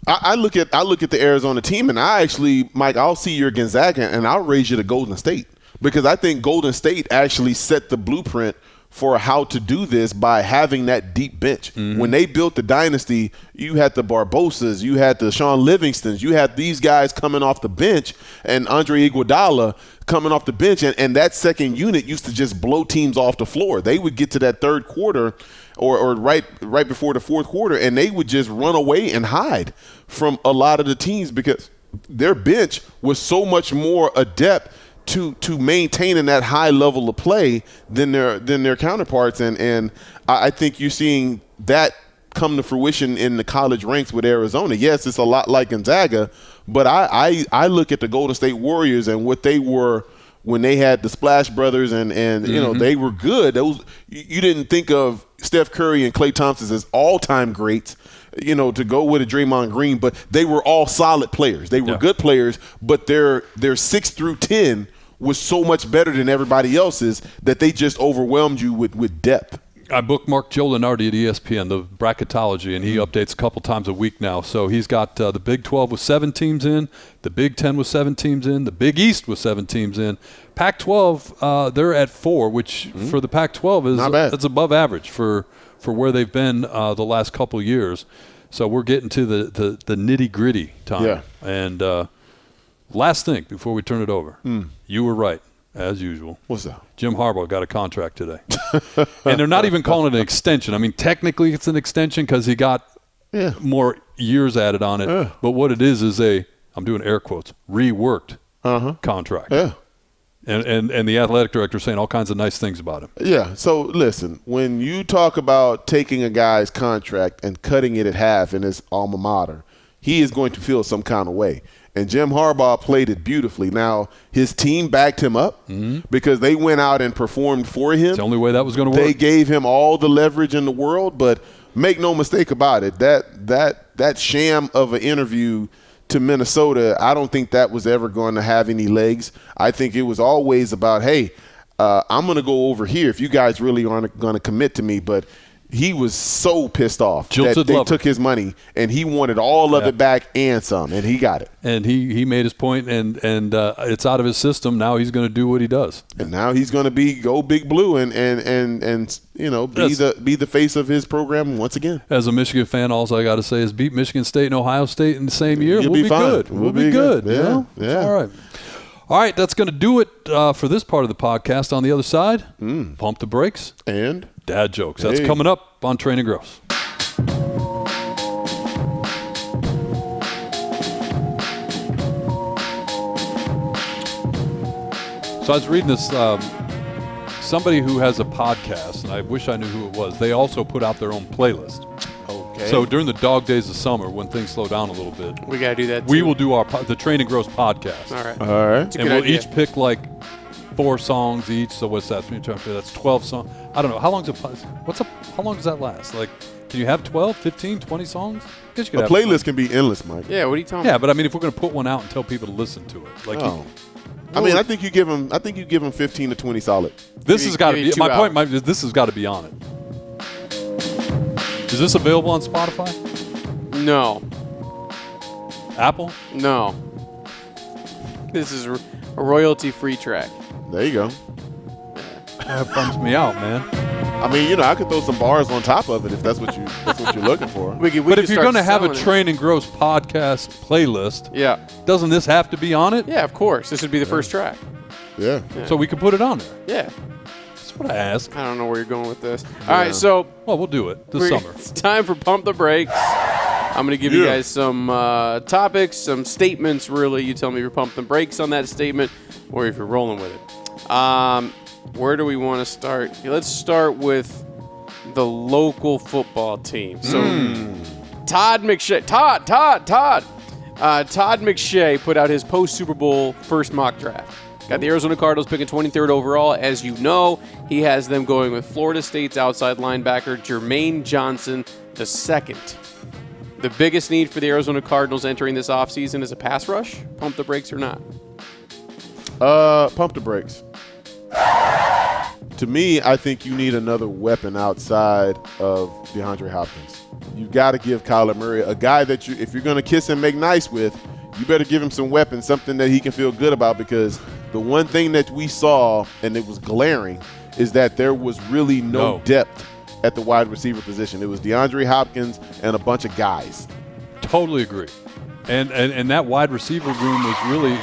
I look at the Arizona team, and Mike, I'll see your Gonzaga, and I'll raise you to Golden State, because I think Golden State actually set the blueprint for how to do this by having that deep bench. Mm-hmm. When they built the dynasty, you had the Barbosas, you had the Sean Livingstons, you had these guys coming off the bench, and Andre Iguodala coming off the bench, and that second unit used to just blow teams off the floor. They would get to that third quarter or right before the fourth quarter, and they would just run away and hide from a lot of the teams because their bench was so much more adept to maintaining that high level of play than their counterparts, and I think you're seeing that come to fruition in the college ranks with Arizona. Yes, it's a lot like Gonzaga, but I look at the Golden State Warriors and what they were when they had the Splash Brothers and they were good. Those you didn't think of Steph Curry and Klay Thompson as all-time greats, to go with a Draymond Green, but they were all solid players. They were good players, but their 6 through 10 was so much better than everybody else's that they just overwhelmed you with depth. I bookmarked Joe Lunardi at ESPN, the bracketology, and he updates a couple times a week now. So he's got the Big 12 with 7 teams in, the Big 10 with 7 teams in, the Big East with 7 teams in. Pac-12, they're at 4, which for the Pac-12 is that's above average for where they've been the last couple years. So we're getting to the nitty-gritty time. Yeah. And last thing before we turn it over, you were right, as usual. What's that? Jim Harbaugh got a contract today. And they're not even calling it an extension. I mean, technically it's an extension because he got more years added on it. Yeah. But what it is I'm doing air quotes, reworked contract. Yeah. And the athletic director saying all kinds of nice things about him. Yeah. So listen, when you talk about taking a guy's contract and cutting it at half in his alma mater, he is going to feel some kind of way. And Jim Harbaugh played it beautifully. Now, his team backed him up because they went out and performed for him. It's the only way that was going to work. They gave him all the leverage in the world, but make no mistake about it, that sham of an interview to Minnesota, I don't think that was ever going to have any legs. I think it was always about, hey, I'm going to go over here if you guys really aren't going to commit to me. But he was so pissed off that they took his money, and he wanted all of it back and some, and he got it. And he made his point, and it's out of his system. Now he's going to do what he does. And now he's going to go Big Blue and you know, be the face of his program once again. As a Michigan fan, all I got to say is beat Michigan State and Ohio State in the same year. You'll we'll be be fine. good. We'll be be good. good. You know? Yeah. All right. All right, that's going to do it for this part of the podcast. On the other side, pump the brakes And dad jokes. That's coming up on Training Grose. So I was reading this, somebody who has a podcast, and I wish I knew who it was. They also put out their own playlist. okay. So during the dog days of summer, when things slow down a little bit, We got to do that too. we will do the Training Grose podcast. All right. all right. It's a And good we'll idea. each pick like 4 songs each. So what's that? That's 12 songs. I don't know. How long does that last? Like, can you have 12, 15, 20 songs? I guess you could A have playlist can be endless, Mike. Yeah, what are you talking Yeah, about? but I mean, if we're going to put one out and tell people to listen to it, like I mean, I think you give him 15 to 20 solid. this Give has got to me be 2 my point. hours. This has got to be on it. Is this available on Spotify? No. Apple? No. This is a royalty-free track. There you go. That bums me out, man. I mean, you know, I could throw some bars on top of it if that's what you're looking for. We But could if you're start going to have a selling it. Training Grose podcast playlist, Yeah. doesn't this have to be on it? Yeah, of course. This would be the first track. Yeah. So we can put it on there. Yeah. That's what I asked. I don't know where you're going with this. All right, so Well, we'll do it this summer. it's time for Pump the Brakes. I'm going to give you Yeah. guys some topics, some statements, really. You tell me if you're pumping the brakes on that statement or if you're rolling with it. Where do we want to start? Let's start with the local football team. So Todd McShay. Todd McShay put out his post-Super Bowl first mock draft. Got the Arizona Cardinals picking 23rd overall. As you know, he has them going with Florida State's outside linebacker Jermaine Johnson II. The biggest need for the Arizona Cardinals entering this offseason is a pass rush. Pump the brakes or not? Pump the brakes. To me, I think you need another weapon outside of DeAndre Hopkins. You got to give Kyler Murray a guy that if you're going to kiss and make nice with, you better give him some weapons, something that he can feel good about, because the one thing that we saw, and it was glaring, is that there was really no depth at the wide receiver position. It was DeAndre Hopkins and a bunch of guys. Totally agree. And that wide receiver room was really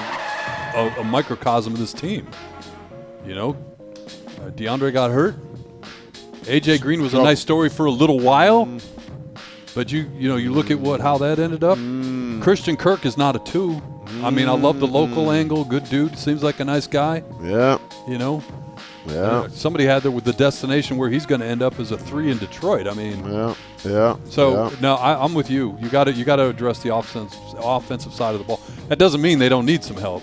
a microcosm of this team. You know, DeAndre got hurt. A.J. Green was a nice story for a little while. But you look at how that ended up. Christian Kirk is not a 2. I mean, I love the local angle. Good dude. Seems like a nice guy. Yeah. You know. Yeah. Somebody had there with the destination where he's going to end up as a 3 in Detroit. I mean. Yeah. So no, I'm with you. You got to address the offensive side of the ball. That doesn't mean they don't need some help.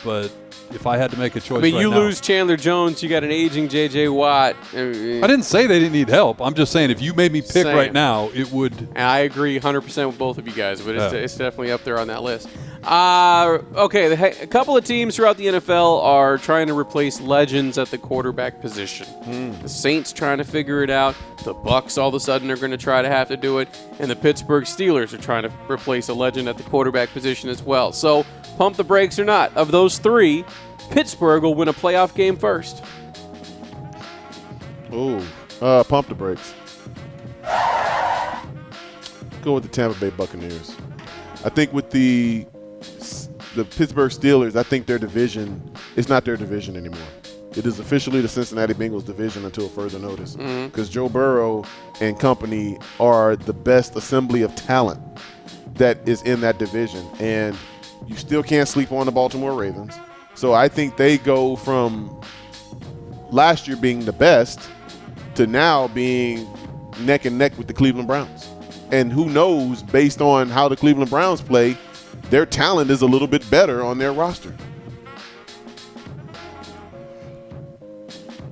But if I had to make a choice, you lose Chandler Jones, you got an aging J.J. Watt. I didn't say they didn't need help. I'm just saying if you made me pick right now, it would. And I agree 100% with both of you guys, but it's definitely up there on that list. Okay, a couple of teams throughout the NFL are trying to replace legends at the quarterback position. The Saints trying to figure it out. The Bucs all of a sudden are going to try to have to do it. And the Pittsburgh Steelers are trying to replace a legend at the quarterback position as well. So, pump the brakes or not, of those 3, Pittsburgh will win a playoff game first. Pump the brakes. Go with the Tampa Bay Buccaneers. I think with the Pittsburgh Steelers, I think their division is not their division anymore. It is officially the Cincinnati Bengals division until further notice. Because Joe Burrow and company are the best assembly of talent that is in that division. And you still can't sleep on the Baltimore Ravens. So I think they go from last year being the best to now being neck and neck with the Cleveland Browns. And who knows, based on how the Cleveland Browns play, their talent is a little bit better on their roster.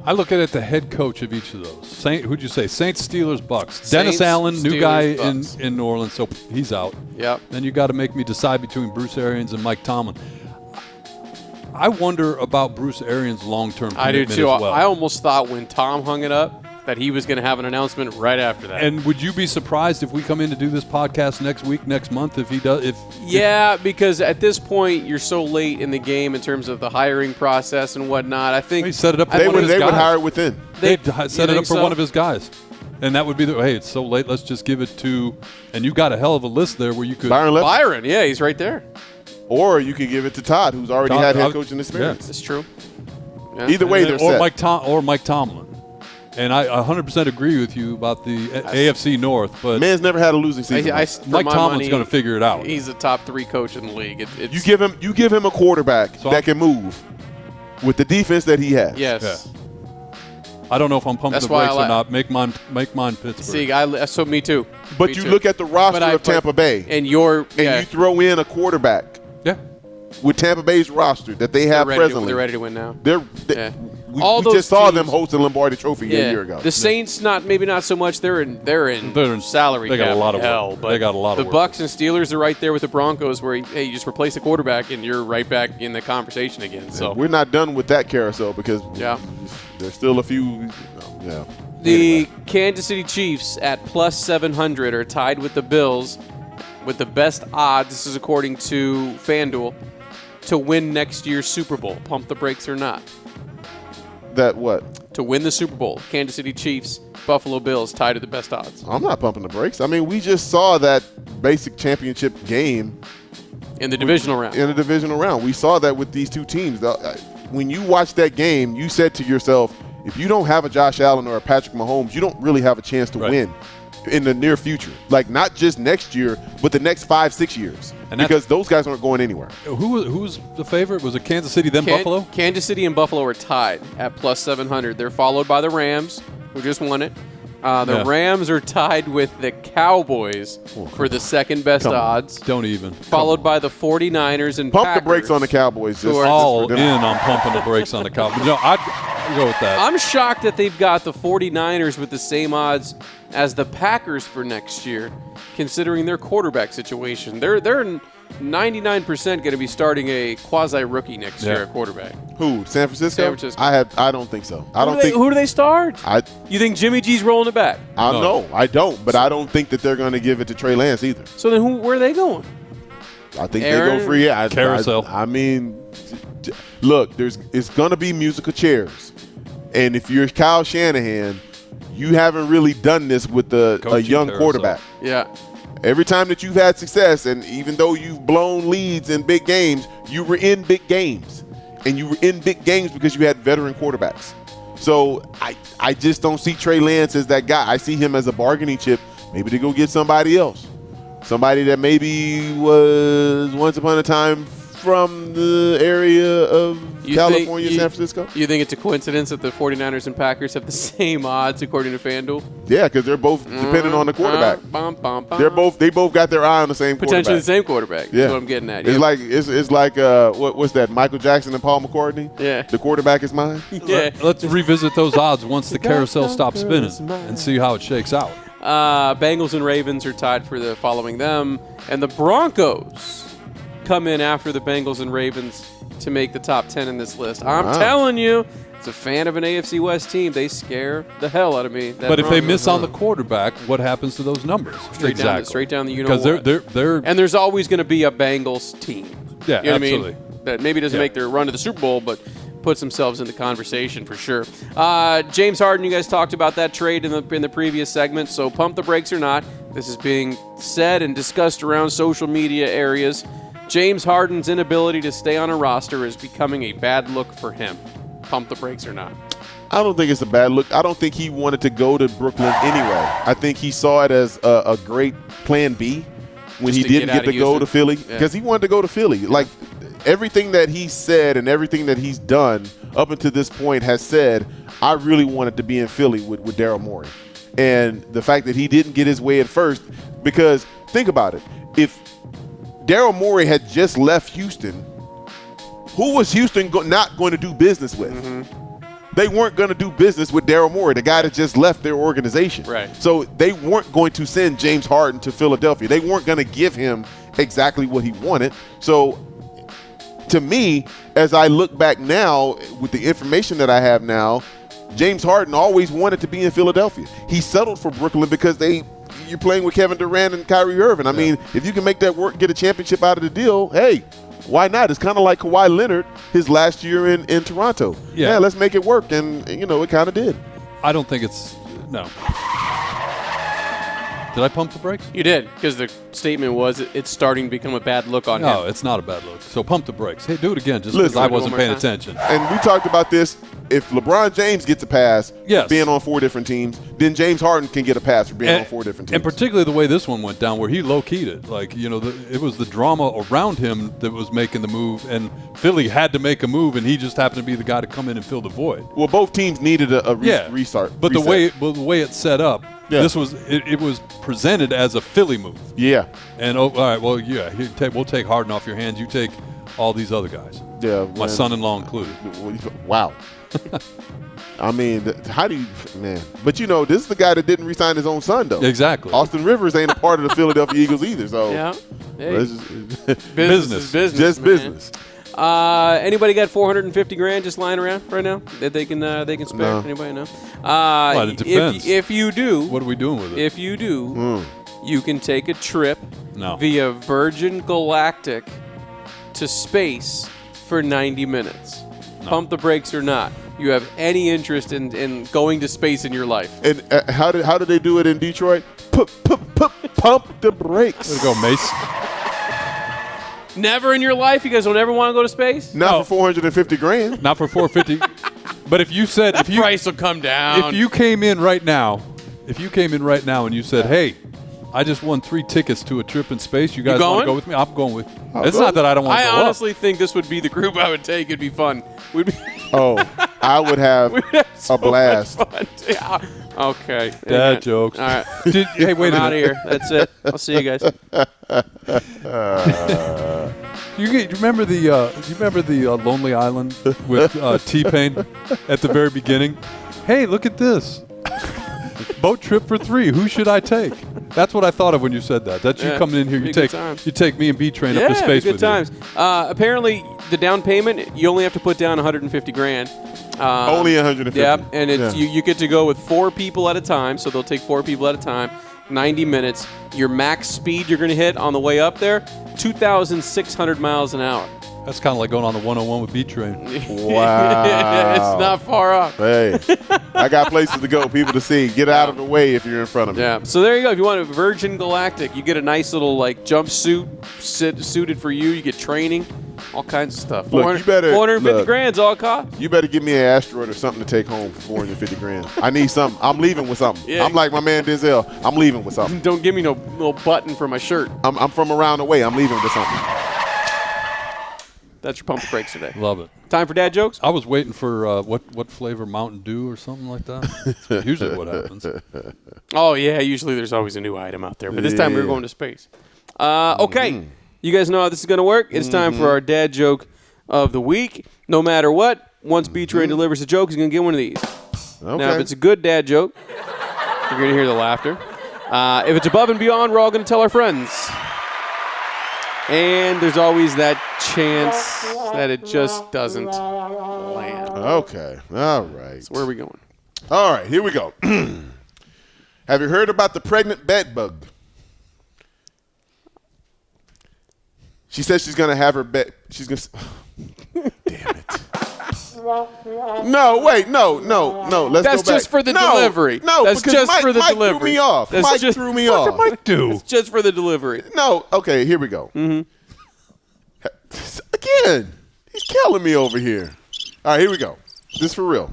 I look at it, the head coach of each of those. Who'd you say? Saints, Steelers, Bucks. Dennis Allen, Steelers, new guy Bucks. in New Orleans, so he's out. Yep. Then you got to make me decide between Bruce Arians and Mike Tomlin. I wonder about Bruce Arians' long-term commitment I do too. as well. I almost thought when Tom hung it up that he was going to have an announcement right after that. And would you be surprised if we come in to do this podcast next week, next month, if he does? Yeah, because at this point you're so late in the game in terms of the hiring process and whatnot. I think He set it up. They one would of his guys. hire within. They'd set it think up for so? one of his guys. And that would be hey, it's so late, let's just give it to – and you got a hell of a list there where you could – Byron, yeah, he's right there. Or you could give it to Todd, who's already had head coaching experience. That's true. Yeah. Either way, they're set. Mike Tomlin. And I 100% agree with you about the AFC North, but Man's never had a losing season. Mike Tomlin's going to figure it out. He's a top 3 coach in the league. You give him a quarterback that can move with the defense that he has. Yes. Yeah. I don't know if I'm pumping That's the why brakes I or not. Make mine Pittsburgh. See, so me too. But Me you too. look at the roster of Tampa Bay, and you throw in a quarterback Yeah. with Tampa Bay's roster that they have presently. They're ready to win now. We All those just saw teams- them host the Lombardi Trophy a year ago. The Saints, maybe not so much. They're in salary they got cap a lot of hell. work. But They got a lot of the work. Bucks and Steelers are right there with the Broncos, where you just replace the quarterback and you're right back in the conversation again. So we're not done with that carousel because there's still a few. The Kansas City Chiefs at plus 700 are tied with the Bills with the best odds. This is according to FanDuel to win next year's Super Bowl. Pump the brakes or not? That what? To win the Super Bowl, Kansas City Chiefs, Buffalo Bills tied to the best odds. I'm not pumping the brakes. I mean, we just saw that basic championship game in the divisional round. In the divisional round. We saw that with these two teams. When you watched that game, you said to yourself, if you don't have a Josh Allen or a Patrick Mahomes, you don't really have a chance to win in the near future. Like, not just next year, but the next 5-6 years. Because those guys aren't going anywhere. Who was the favorite? Was it Kansas City, then Buffalo? Kansas City and Buffalo are tied at plus 700. They're followed by the Rams, who just won it. The Rams are tied with the Cowboys for the second best odds. Don't even. Followed by the 49ers and Pump Packers. the brakes on the Cowboys. All in on pumping the brakes on the Cowboys. No, I'd go with that. I'm shocked that they've got the 49ers with the same odds as the Packers for next year, considering their quarterback situation. They're 99% going to be starting a quasi-rookie next year at quarterback. Who? San Francisco? San Francisco. I don't think so. Who do they start? You think Jimmy G's rolling it back? No, I don't. But I don't think that they're going to give it to Trey Lance either. So then where are they going? I think they go free. Carousel. I mean, look, it's going to be musical chairs. And if you're Kyle Shanahan, you haven't really done this with a young quarterback. Yeah. Every time that you've had success, and even though you've blown leads in big games, you were in big games. And you were in big games because you had veteran quarterbacks. So I just don't see Trey Lance as that guy. I see him as a bargaining chip, maybe to go get somebody else. Somebody that maybe was once upon a time from the area of California, San Francisco. You think it's a coincidence that the 49ers and Packers have the same odds according to FanDuel? Yeah, because they're both dependent on the quarterback. They both got their eye on the same potentially quarterback. the same quarterback. Yeah, That's what I'm getting at. It's like what's that? Michael Jackson and Paul McCartney. Yeah, the quarterback is mine. Yeah. Let's revisit those odds once the carousel stops spinning and see how it shakes out. Bengals and Ravens are tied for the following them, and the Broncos come in after the Bengals and Ravens to make the top 10 in this list. I'm telling you, as a fan of an AFC West team, they scare the hell out of me. But if they miss on the quarterback, what happens to those numbers? Straight down the because they're and there's always going to be a Bengals team. Yeah, you know absolutely. What I mean? That maybe doesn't make their run to the Super Bowl, but puts themselves in the conversation for sure. James Harden, you guys talked about that trade in the previous segment, so pump the brakes or not. This is being said and discussed around social media areas. James Harden's inability to stay on a roster is becoming a bad look for him. pump the brakes or not? I don't think it's a bad look. I don't think he wanted to go to Brooklyn anyway. I think he saw it as a great plan B when he didn't get to go to Philly, because he wanted to go to Philly. Like, everything that he said and everything that he's done up until this point has said, I really wanted to be in Philly with Daryl Morey. And the fact that he didn't get his way at first, because think about it. If Daryl Morey had just left Houston, who was Houston not going to do business with? Mm-hmm. They weren't going to do business with Daryl Morey, the guy that just left their organization. Right. So they weren't going to send James Harden to Philadelphia. They weren't going to give him exactly what he wanted. So to me, as I look back now with the information that I have now, James Harden always wanted to be in Philadelphia. He settled for Brooklyn because you're playing with Kevin Durant and Kyrie Irving. I mean, if you can make that work, get a championship out of the deal, hey, why not? It's kind of like Kawhi Leonard his last year in Toronto. Yeah, let's make it work. And, it kind of did. I don't think it's – no. Did I pump the brakes? You did, because the statement was it's starting to become a bad look on him. No, it's not a bad look. So pump the brakes. Hey, do it again just because I wasn't paying attention. And we talked about this. If LeBron James gets a pass being on 4 different teams, then James Harden can get a pass for being on 4 different teams. And particularly the way this one went down, where he low-keyed it. Like, it was the drama around him that was making the move, and Philly had to make a move, and he just happened to be the guy to come in and fill the void. Well, both teams needed a restart. But the way it's set up, this was it was presented as a Philly move. Yeah. And all right, well, we'll take Harden off your hands. You take all these other guys. Yeah. My son-in-law included. Wow. I mean, how do you, man? But this is the guy that didn't re-sign his own son, though. Exactly. Austin Rivers ain't a part of the Philadelphia Eagles either. So Hey. Business. Just business. Anybody got $450,000 just lying around right now that they can spare? No. Anybody know? Well, it depends. If you do, what are we doing with it? If you do, you can take a trip via Virgin Galactic to space for 90 minutes. No. Pump the brakes or not. You have any interest in going to space in your life? And how did they do it in Detroit? Pump the brakes. There you go, Mace. Never in your life? You guys don't ever want to go to space? Not for $450,000. Not for $450,000. But if you said the price will come down. If you came in right now and you said, "Hey, I just won 3 tickets to a trip in space. You guys want to go with me?" I'm going with you. It's not that I don't want to go. I honestly think this would be the group I would take. It'd be fun. I would have a blast. Yeah. Okay. Dad jokes. All right. Hey, wait a minute. I'm out of here. That's it. I'll see you guys. You remember the Lonely Island with T-Pain at the very beginning? Hey, look at this. Boat trip for 3. Who should I take? That's what I thought of when you said that. That's you coming in here. You take me and B-Train up to space with times. Apparently, the down payment, you only have to put down $150,000. Only $150,000. Yeah, and it's you get to go with 4 people at a time. So they'll take 4 people at a time. 90 minutes. Your max speed you're going to hit on the way up there, 2,600 miles an hour. That's kind of like going on the 101 with B-Train. Wow. It's not far off. Hey, I got places to go, people to see. Get out of the way if you're in front of me. Yeah. So there you go. If you want a Virgin Galactic, you get a nice little jumpsuit suited for you. You get training, all kinds of stuff. Look, you better $450,000 all cost. You better give me an asteroid or something to take home for $450,000. I need something. I'm leaving with something. Yeah. I'm like my man Denzel. I'm leaving with something. Don't give me no little button for my shirt. I'm from around the way. I'm leaving with something. That's your pump the brakes today. Love it. Time for dad jokes? I was waiting for what flavor, Mountain Dew or something like that. That's usually what happens. Oh, yeah. Usually there's always a new item out there. But this time we were going to space. Okay. You guys know how this is going to work. It's time for our dad joke of the week. No matter what, once B-Train delivers a joke, he's going to get one of these. Okay. Now, if it's a good dad joke, you're going to hear the laughter. If it's above and beyond, we're all going to tell our friends. And there's always that chance that it just doesn't land. Okay. All right. So where are we going? All right. Here we go. Have you heard about the pregnant bed bug? She says she's going to have her bed. She's going to. Damn it. No, wait. No. Let's go back. That's just for the delivery. No, that's because just for the Mike delivery. threw me off. Mike threw me off. What did Mike do? It's just for the delivery. No. Okay, here we go. Mm-hmm. Again, he's killing me over here. All right, here we go. This for real.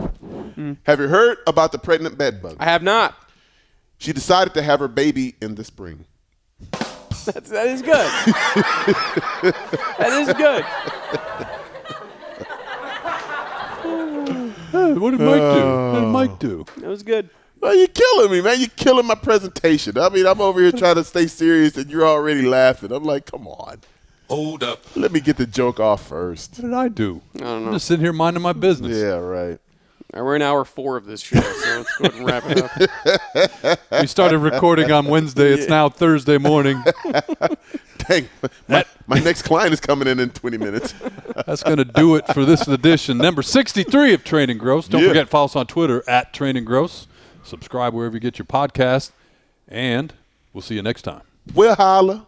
Have you heard about the pregnant bed bug? I have not. She decided to have her baby in the spring. That is good. That is good. Hey, what did Mike do? What did Mike do? That was good. Well, you're killing me, man. You're killing my presentation. I mean, I'm over here trying to stay serious, and you're already laughing. I'm like, come on. Hold up. Let me get the joke off first. What did I do? I don't know. I'm just sitting here minding my business. Yeah, right. We're in hour 4 of this show, so let's go ahead and wrap it up. We started recording on Wednesday. It's now Thursday morning. Dang, my next client is coming in 20 minutes. That's going to do it for this edition, number 63 of Training Gross. Don't forget to follow us on Twitter at Training Gross. Subscribe wherever you get your podcast, and we'll see you next time. We'll holla.